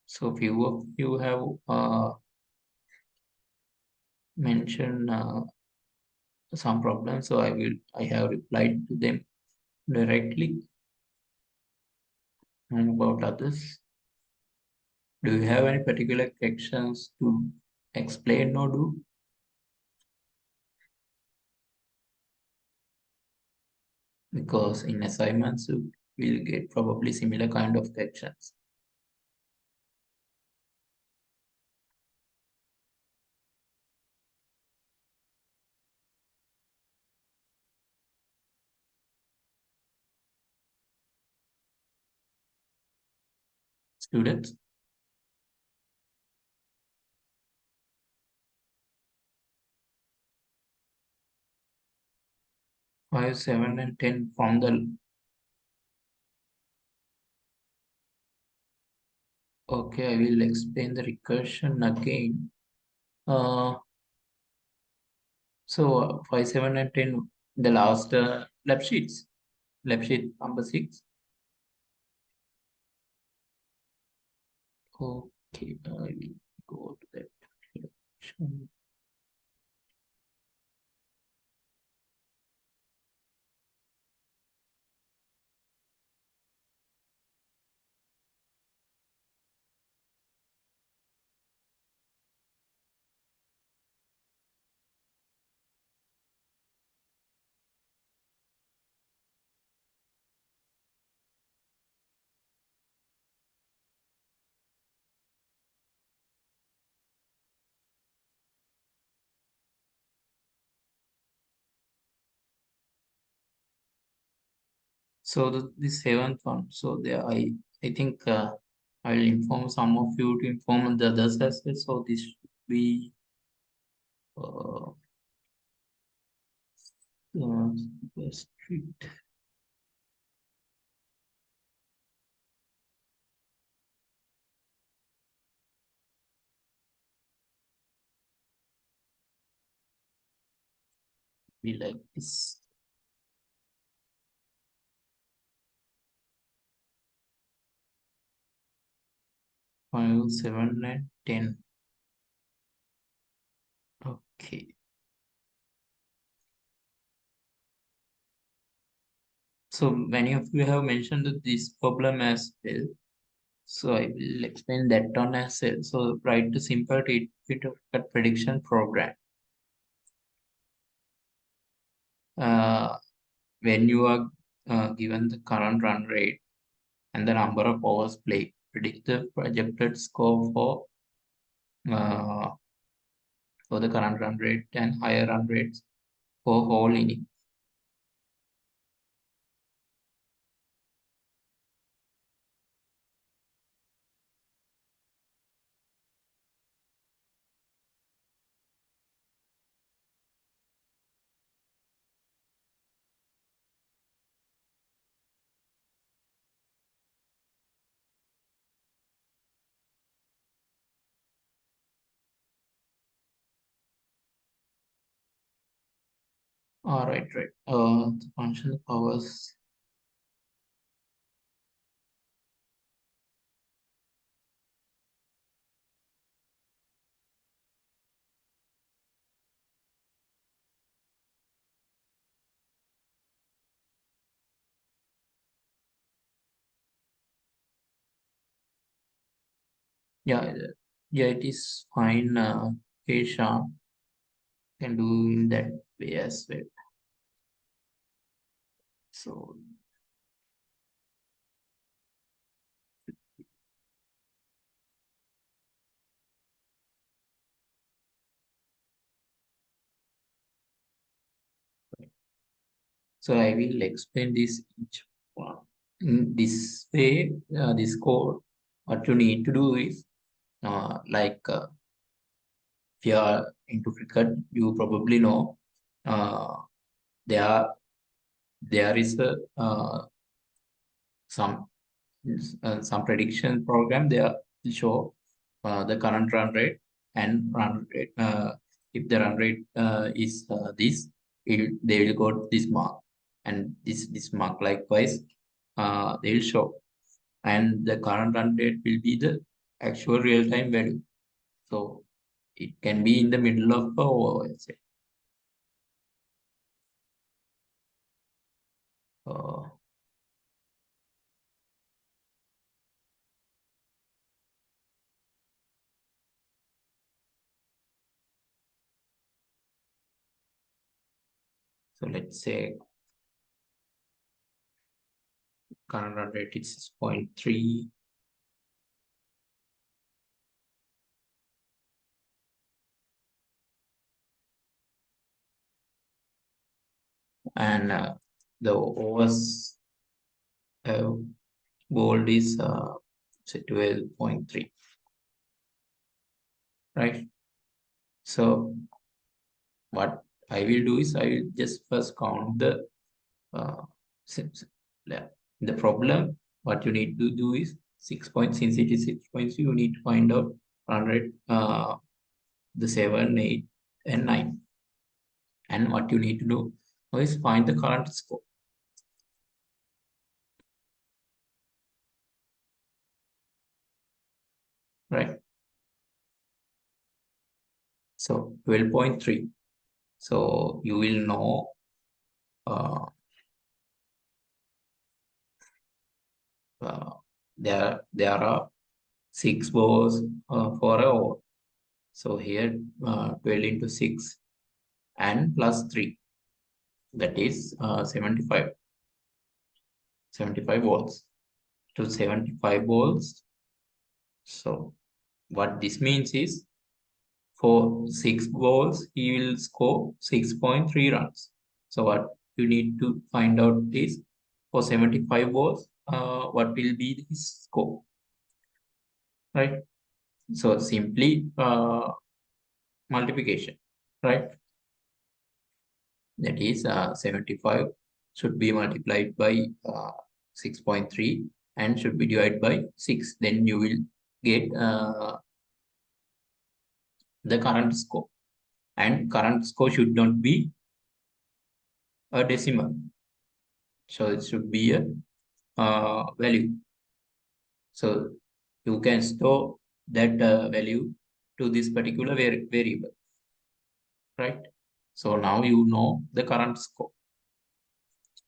So few of you have mentioned some problems, so I have replied to them directly. And about others, do you have any particular questions to explain or do? Because in assignments you will get probably similar kind of questions. Students, 5, 7, and 10 from the. Okay, I will explain the recursion again. Uh, so 5, 7, and 10, the last lab sheets. Lab sheet number 6. Okay, I will go to that recursion. So the seventh one. So there, I think I will inform some of you to inform the others as well. So this should be uh, uh, strict. Be like this. 5, 7, and 10. Okay. So many of you have mentioned that this problem as well. So I will explain that one as well. So write the simple cut prediction program. Uh, when you are given the current run rate and the number of hours played, predict the projected score uh, for the current run rate and higher run rates for whole inning. All right, right. The functional powers. Yeah, yeah, it is fine. Kesha can do in that way as well. So, so I will explain this each one. In this way, this code, what you need to do is if you are into cricket, you probably know uh, there there is a some some prediction program there will show the current run rate and run rate. If the run rate is this, they will go to this mark, and this mark likewise they will show, and the current run rate will be the actual real time value. So it can be in the middle of the over, let's say. Uh, so let's say current run rate is 6.3, and the overs gold is say 12.3, right? So what I will do is I will just first count the uh, since yeah, the problem. What you need to do is 6 points. Since it is 6 points, you need to find out 100, the 7, 8, and 9. And what you need to do is find the current score, right? So 12.3. So you will know uh, uh, there are 6 balls for a over. So here 12 into 6 and plus 3, that is 75 balls to 75 balls. So what this means is for 6 balls, he will score 6.3 runs. So what you need to find out is for 75 balls, what will be his score, right? So simply multiplication, right? That is 75 should be multiplied by 6.3 and should be divided by 6. Then you will get the current score. And current score should not be a decimal. So it should be a value. So you can store that value to this particular variable, right? So now you know the current score.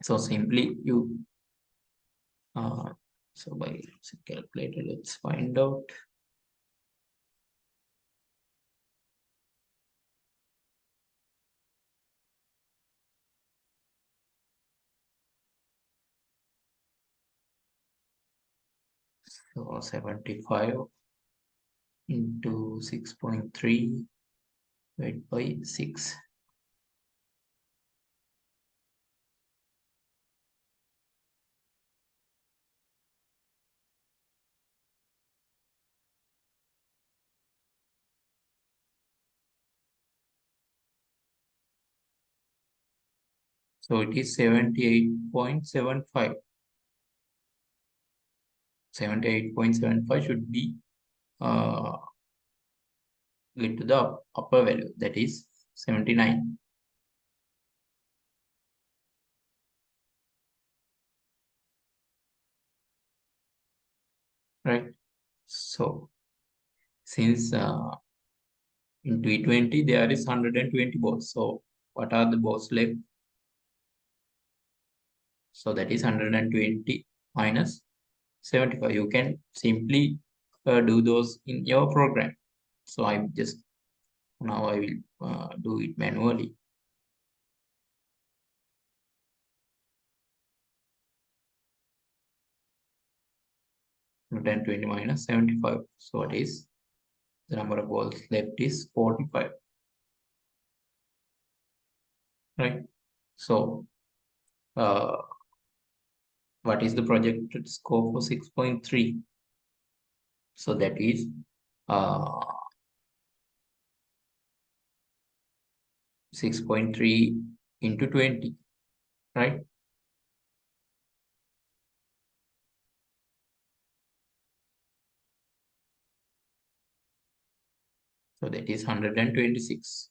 So simply you so by calculator, let's find out. So 75 into 6.3 divided by 6. So it is 78.75. 78.75 should be get to the upper value, that is 79. Right? So since in T20 there is 120 balls. So what are the balls left? So that is 120 minus 75. You can simply do those in your program. So I just now I will do it manually. 120 minus 75. So it is the number of balls left is 45. Right? So uh, what is the projected score for 6.3? So that is uh, 6.3 into 20, right? So that is 126.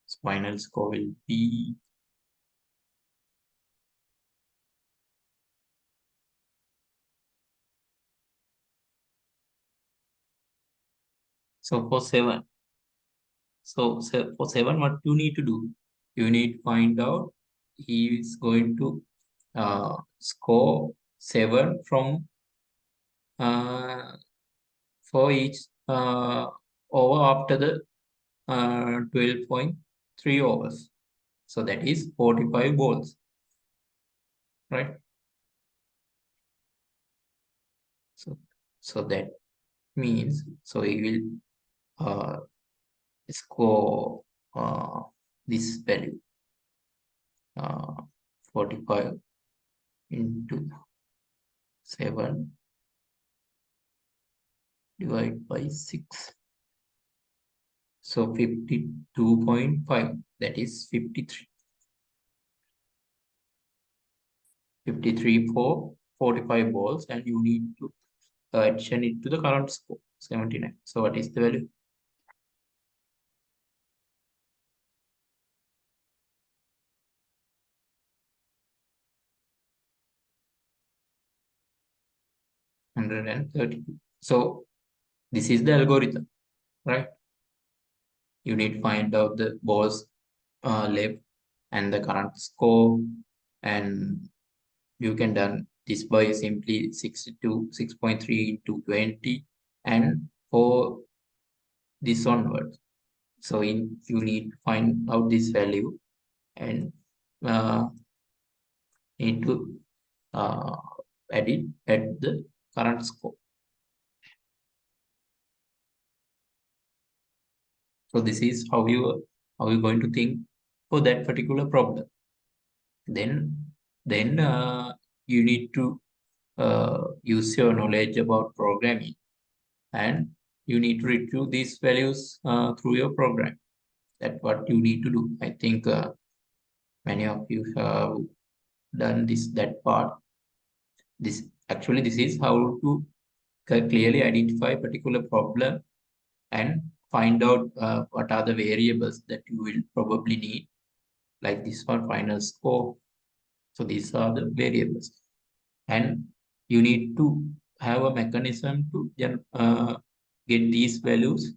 So final score will be so for 7. So for 7, what you need to do? You need to find out he is going to score 7 from for each over after the 12.3 overs. So that is 45 balls, right? So so that means so he will score this value, uh, 45 into 7 divided by 6. So 52.5, that is 53. 53 for 45 balls, and you need to addition it to the current score, 79. So what is the value? 132. So this is the algorithm, right? You need to find out the balls left and the current score, and you can done this by simply 62 6.3 into 20, and for this onwards. So you need to find out this value and uh, need to uh, add it at the current score. So this is how you going to think for that particular problem. Then you need to use your knowledge about programming, and you need to retrieve these values through your program. That's what you need to do. I think many of you have done that part. This is how to clearly identify a particular problem and find out what are the variables that you will probably need, like this one, final score. So these are the variables, and you need to have a mechanism to get these values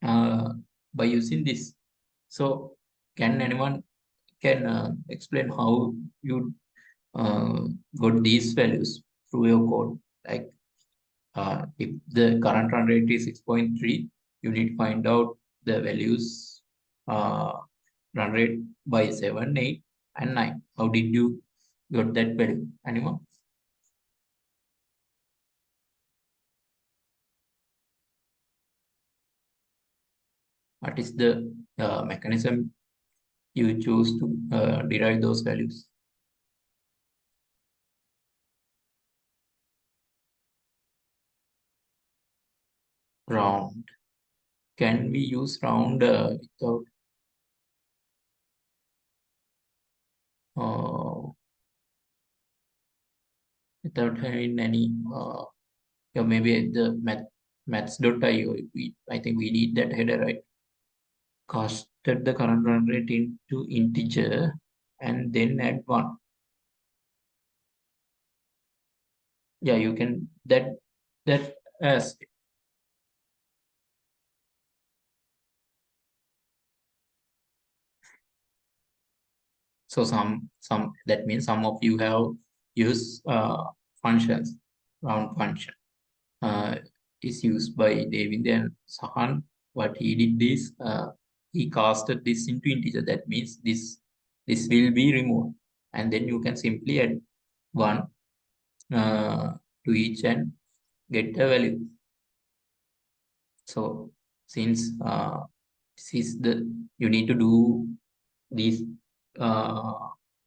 uh, by using this. So can anyone can explain how you uh, got these values through your code? Like if the current run rate is 6.3, you need to find out the values uh, run rate by 7, 8, and 9. How did you got that value? Anyone? What is the mechanism you choose to derive those values? Round. Can we use round uh, without having any maybe the maths.io, I think we need that header, right? Casted the current run rate into integer and then add 1. Yeah, you can that as so some that means some of you have used functions. Round function is used by David and Sahan. What he did is he casted this into integer. That means this will be removed, and then you can simply add 1 to each and get the value. So since this is the you need to do these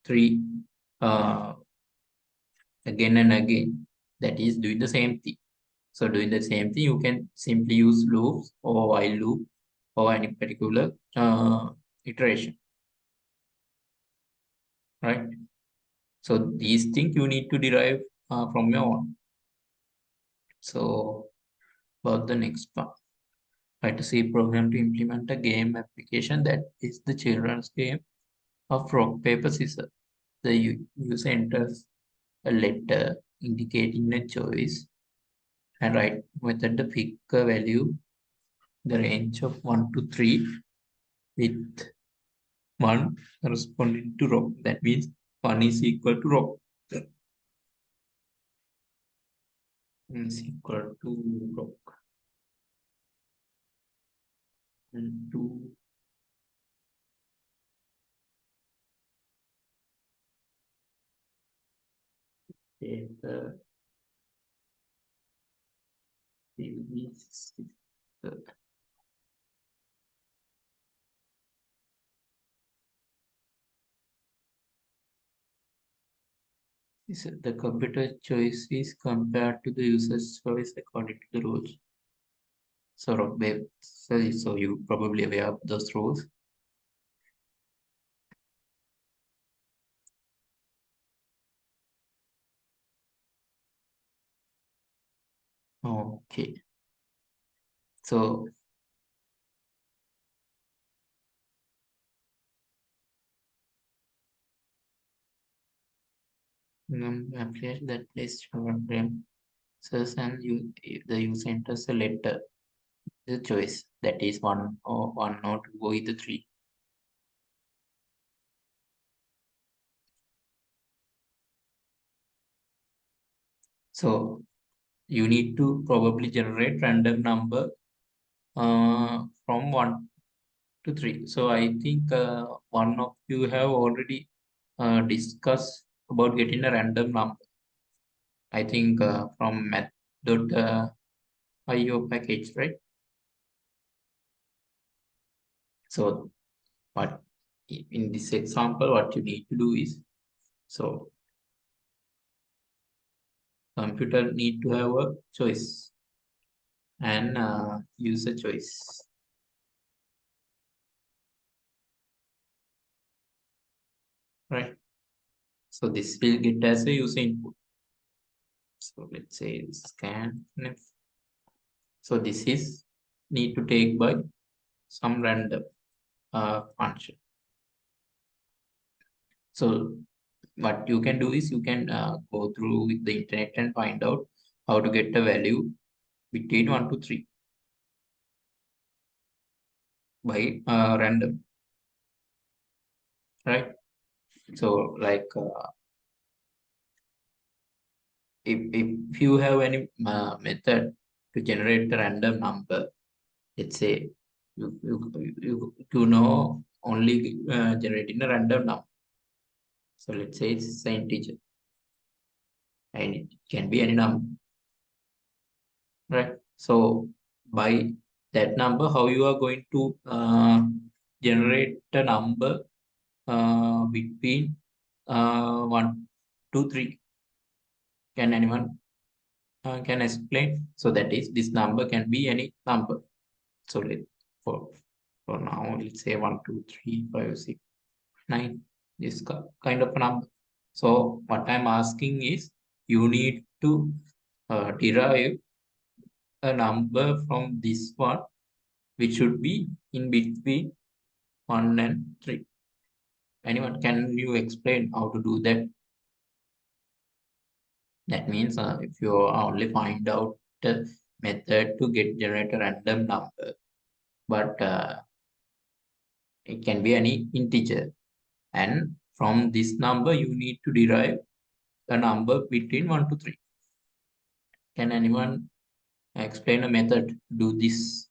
three uh, again and again, that is doing the same thing. So doing the same thing, you can simply use loops or while loop or any particular iteration, right? So these things you need to derive from your own. So about the next one, try to see program to implement a game application that is the children's game of rock paper scissors. The user enters a letter indicating a choice and write method the pick a value the range of 1 to 3 with 1 corresponding to rock. That means 1 is equal to rock. Is equal to rock. And 2 paper is the computer choice is compared to the user's choice according to the rules. So you probably aware of those rules. Okay. So application that place program says and the user enters a letter, the choice that is 1 or 2 or either 3. So you need to probably generate random number from 1 to 3. So I think one of you have already discussed about getting a random number. I think from math.io package, right? So what in this example, what you need to do is so computer need to have a choice and user choice, right? So this will get as a user input. So let's say scan. So this is need to take by some random function. So what you can do is you can go through the internet and find out how to get a value between 1 to 3 by random, right? So like if you have any method to generate a random number, let's say you know only generating a random number. So let's say it's an integer and it can be any number, right? So by that number, how you are going to generate a number between 1 to 3. Can anyone can explain? So that is, this number can be any number. So for for now, let's say 1, 2, 3, 5, 6, 9. This kind of a number. So what I'm asking is, you need to derive a number from this one, which should be in between 1 and 3. Anyone, can you explain how to do that? That means if you only find out the method to generate a random number, but it can be any integer. And from this number, you need to derive a number between 1 to 3. Can anyone explain a method to do this?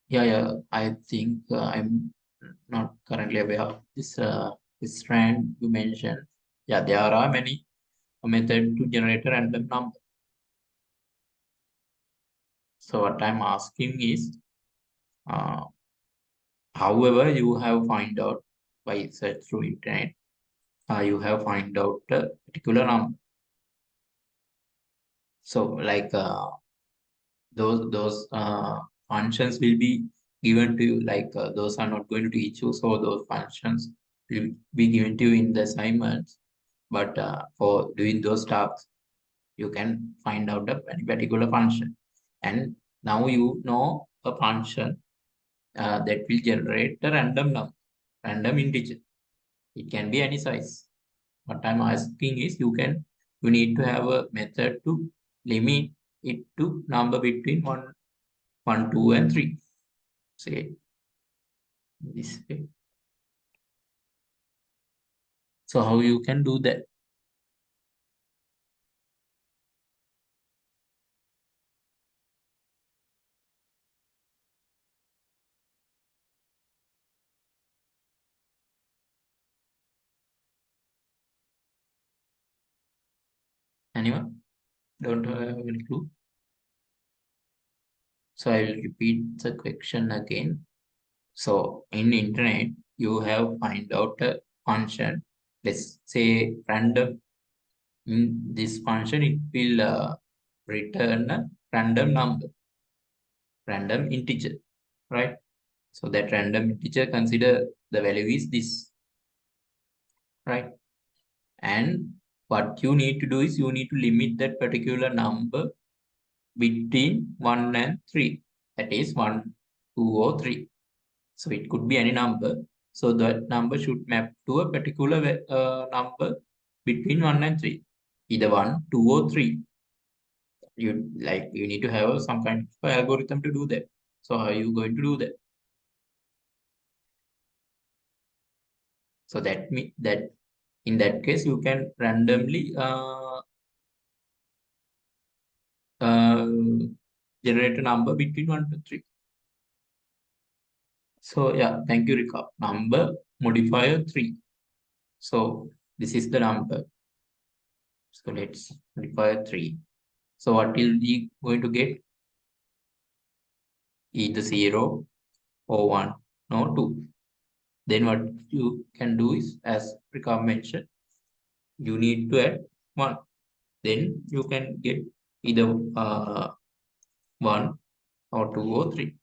Yeah, I think I'm not currently aware of this trend you mentioned. Yeah, there are many methods to generate a random number. So what I'm asking is, uh, however, you have find out by search through internet, you have find out a particular number. So like those functions will be given to you, like those are not going to teach you. So those functions will be given to you in the assignments. But for doing those tasks, you can find out any particular function. And now you know a function that will generate a random number, random integer. It can be any size. What I'm asking is, you need to have a method to limit it to number between 1, 2, and 3. Say this way. So how you can do that? Anyone? Don't have any clue? So I will repeat the question again. So in internet, you have find out a function. Let's say random. In this function, it will return a random number, random integer, right? So that random integer, consider the value is this, right? And what you need to do is, you need to limit that particular number between 1 and 3. That is 1, 2, or 3. So it could be any number. So that number should map to a particular number between 1 and 3. Either 1, 2, or 3. You need to have some kind of algorithm to do that. So how are you going to do that? So that in that case, you can randomly uh, generate a number between 1 to 3. So yeah, thank you, Rika. Number modifier 3. So this is the number. So let's modify 3. So what will we going to get? Either 0 or 1 or 2. Then what you can do is, as Rika mentioned, you need to add 1. Then you can get either 1 or 2 or 3.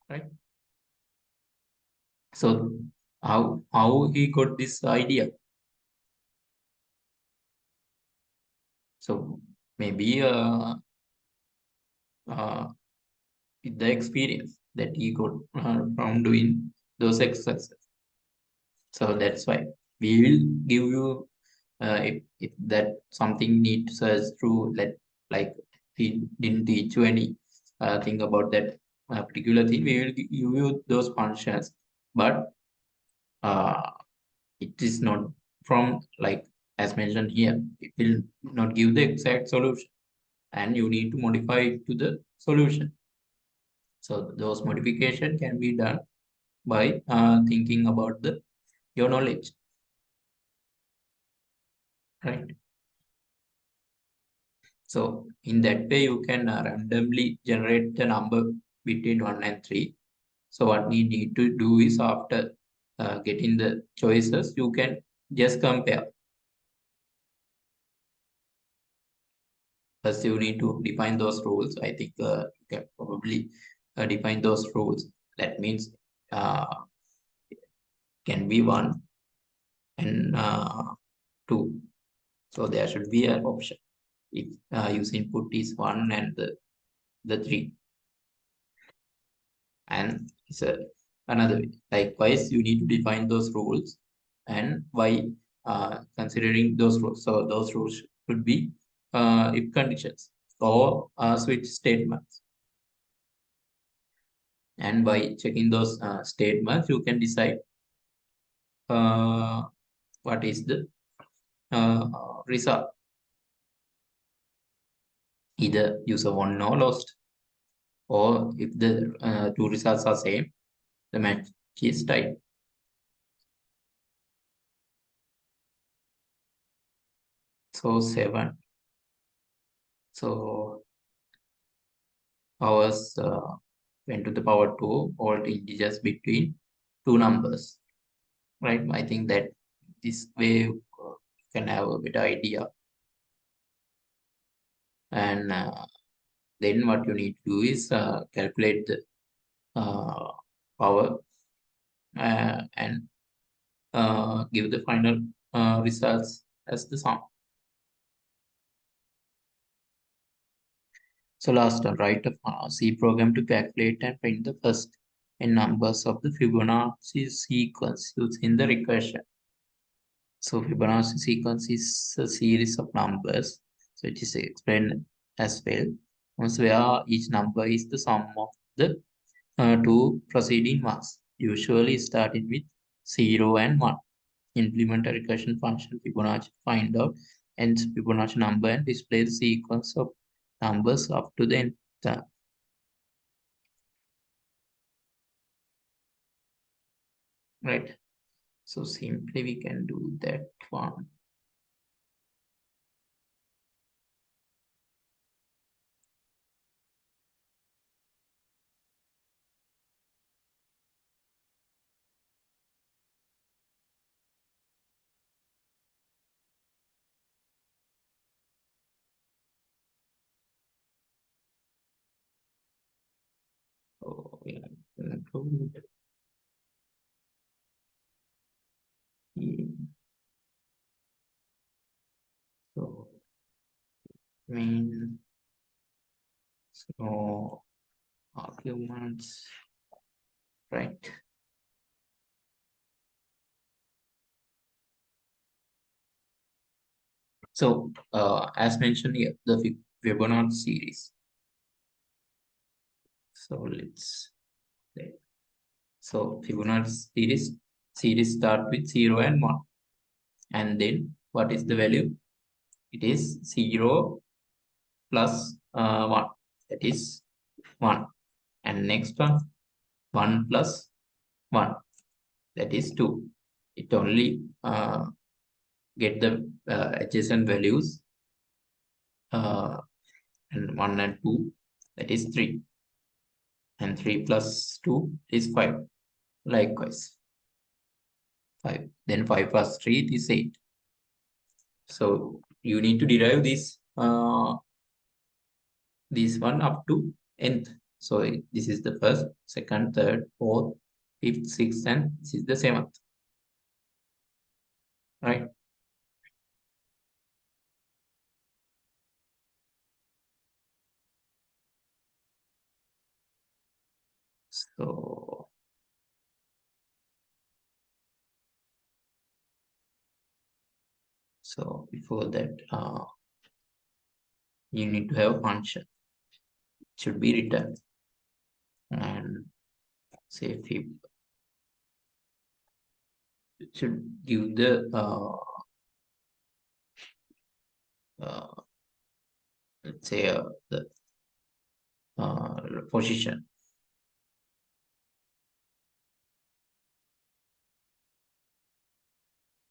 Right? So how he got this idea? So maybe uh, with the experience that he got from doing those exercises. So that's why we will give you, if that something need to search through, like we didn't teach you any thing about that particular thing, we will give you those functions, but uh, it is not from, like as mentioned here, it will not give the exact solution, and you need to modify it to the solution. So those modification can be done by thinking about your knowledge. right? So in that way, you can randomly generate the number between 1 and 3. So what we need to do is after getting the choices, you can just compare. First, you need to define those rules. I think you can probably define those rules. That means uh, can be 1 and 2. So there should be an option if use input is 1 and the 3. And it's another way. Likewise, you need to define those rules and why considering those rules. So those rules should be if conditions or switch statements. And by checking those statements, you can decide what is the result. Either user won or lost, or if the two results are same, the match is tied. So 7. So ours went to the power 2, all the integers between two numbers, right? I think that this way you can have a better idea. And then what you need to do is calculate the power and give the final results as the sum. So last one, write a C program to calculate and print the first n numbers of the Fibonacci sequence using the recursion. So Fibonacci sequence is a series of numbers. So it is explained as well. Also, where each number is the sum of the two preceding ones, usually starting with 0 and 1. Implement a recursion function Fibonacci, find out nth Fibonacci number and display the sequence of numbers up to the nth term. Right. So simply we can do that one. So we have to include so main so arguments, right? So as mentioned here, the Fibonacci series. So let's say, so Fibonacci series start with 0 and 1. And then what is the value? It is 0 plus 1. That is 1. And next one, 1 plus 1. That is 2. It only get the adjacent values and 1 and 2. That is 3. And 3 plus 2 is 5. Likewise, 5. Then 5 plus 3 is 8. So you need to derive this one up to nth. So this is the first, second, third, fourth, fifth, sixth, and this is the 7th. Right? So before that, you need to have a function. It should be returned. And say fib, it should give the let's say the position,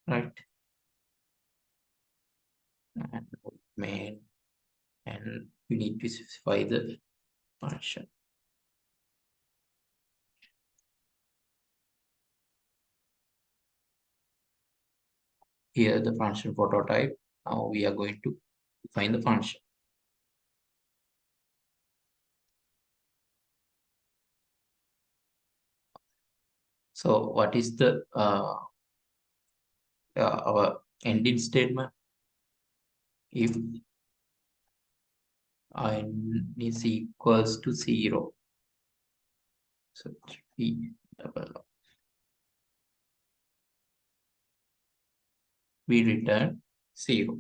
right? and main, and we need to specify the function. Here the function prototype. Now we are going to define the function. So what is the our ending statement? If n is equals to 0, so 3 double, we return 0.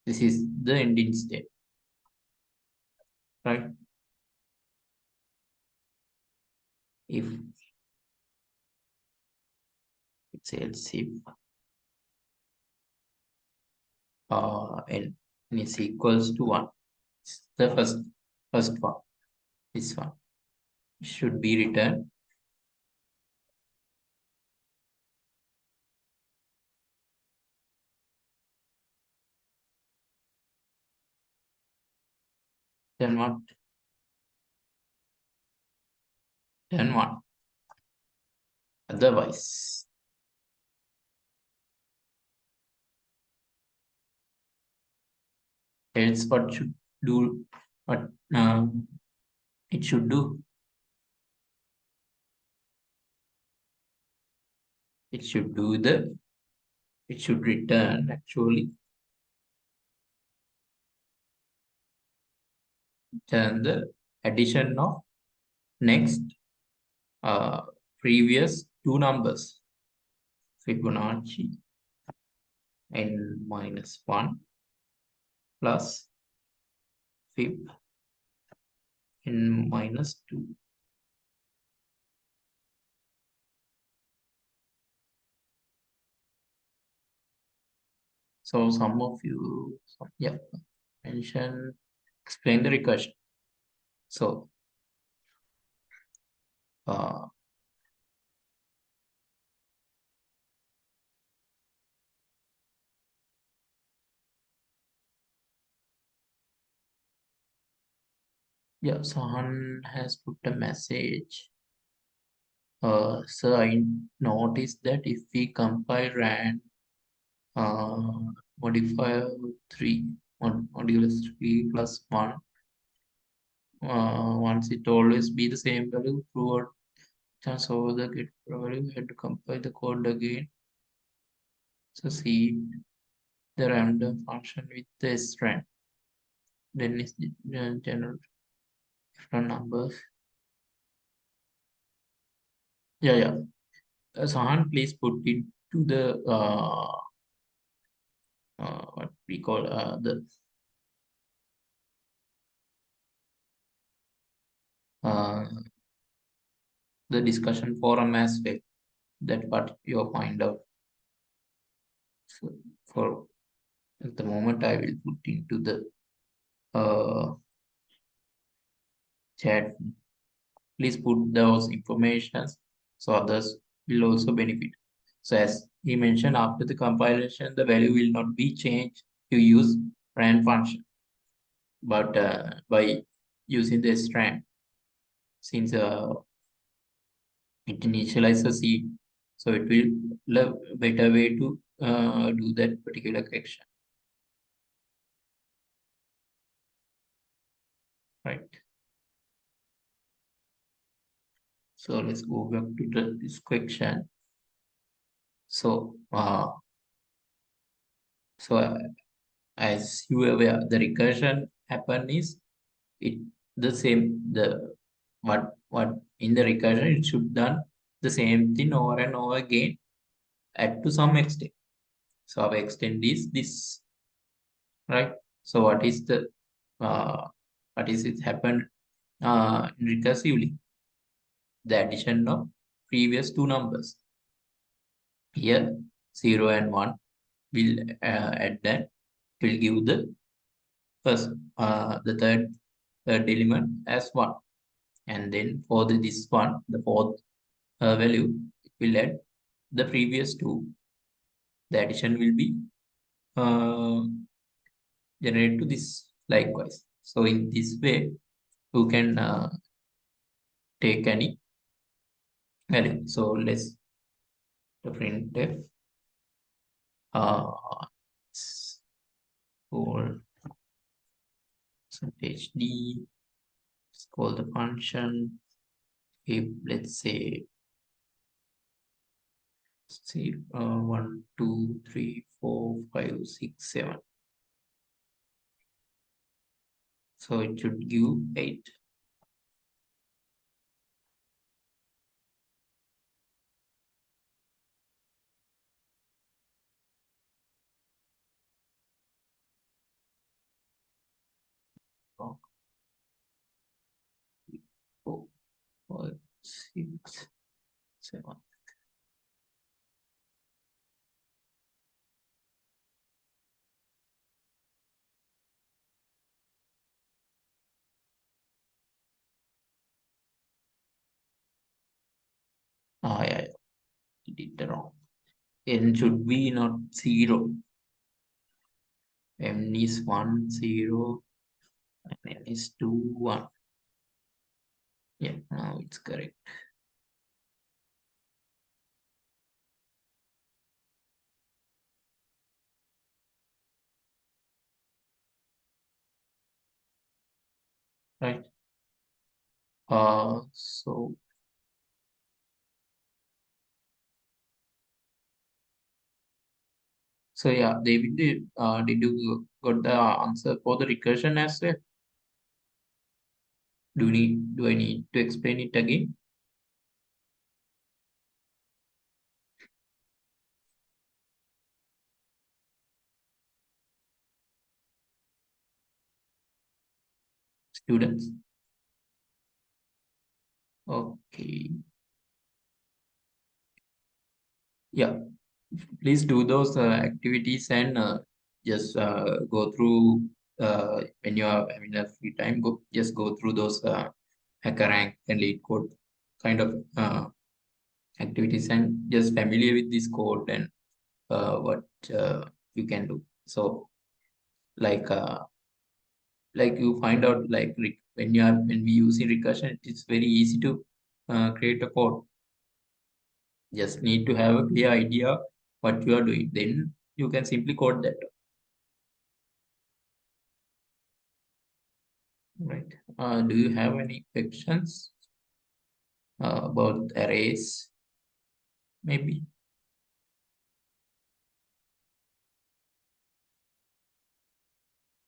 This is the ending state, right? If it's else if n is equals to 1, it's the first one, this one should be returned then what? Then what? Otherwise, else what should do? What it should do? It should do the. It should return actually. Return the addition of next previous two numbers. Fibonacci n minus 1 plus fib n minus 2. So some of you, explain the recursion. So uh, yeah, someone has put a message. So I noticed that if we compile ran modifier 3 modulus 3 plus 1, once it always be the same value throughout chance over the get value, we had to compile the code again. So see the random function with the strand, then is the general different numbers. Yeah. Sahan, please put it to the what we call uh, the discussion forum as well. That what you'll find out. So for at the moment, I will put into the chat. Please put those informations so others will also benefit. So as he mentioned, after the compilation, the value will not be changed to use rand function, but by using the strand, since it initializes seed, so it will a better way to do that particular action, right? So let's go back to this question. So as you are aware, the recursion happen is it the same what in the recursion it should done the same thing over and over again at to some extent. So our extent is this, right? So what is it happened recursively? The addition of previous two numbers. Here 0 and 1 will add that will give the first the third element as 1, and then for this one the fourth value it will add the previous two. The addition will be generate to this likewise. So in this way, you can take any value. So let's printf for percentage d. Let's call the function. If let's say 1, 2, 3, 4, 5, 6, 7. So it should give 8. Oh, 4, 5, 6, 7. Yeah, I did the wrong. N should be not 0. M is 1, 0, and N is 2, 1. Yeah, now it's correct. Right. So yeah, David, did you got the answer for the recursion as well? Do I need to explain it again? Students. Okay. Yeah, please do those activities and just go through when you are having a free time. Go through those hacker rank and lead code kind of activities and just familiar with this code and what you can do. So like uh, like you find out like when we using recursion, it's very easy to create a code. Just need to have a clear idea what you are doing. Then you can simply code that. Right. Do you have any questions about arrays? Maybe.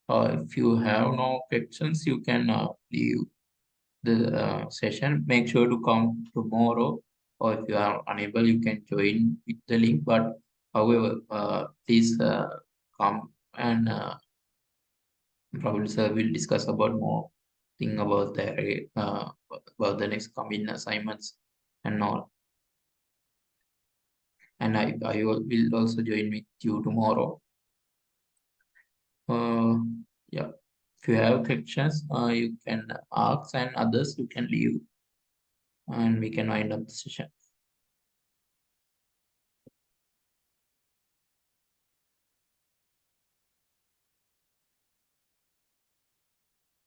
If you have no questions, you can leave the session. Make sure to come tomorrow, or if you are unable, you can join with the link. But however, please come and probably sir will discuss about more thing about the array, about the next coming assignments and all. And I will also join with you tomorrow. Uh, yeah. If you have questions, you can ask, and others you can leave, and we can wind up the session.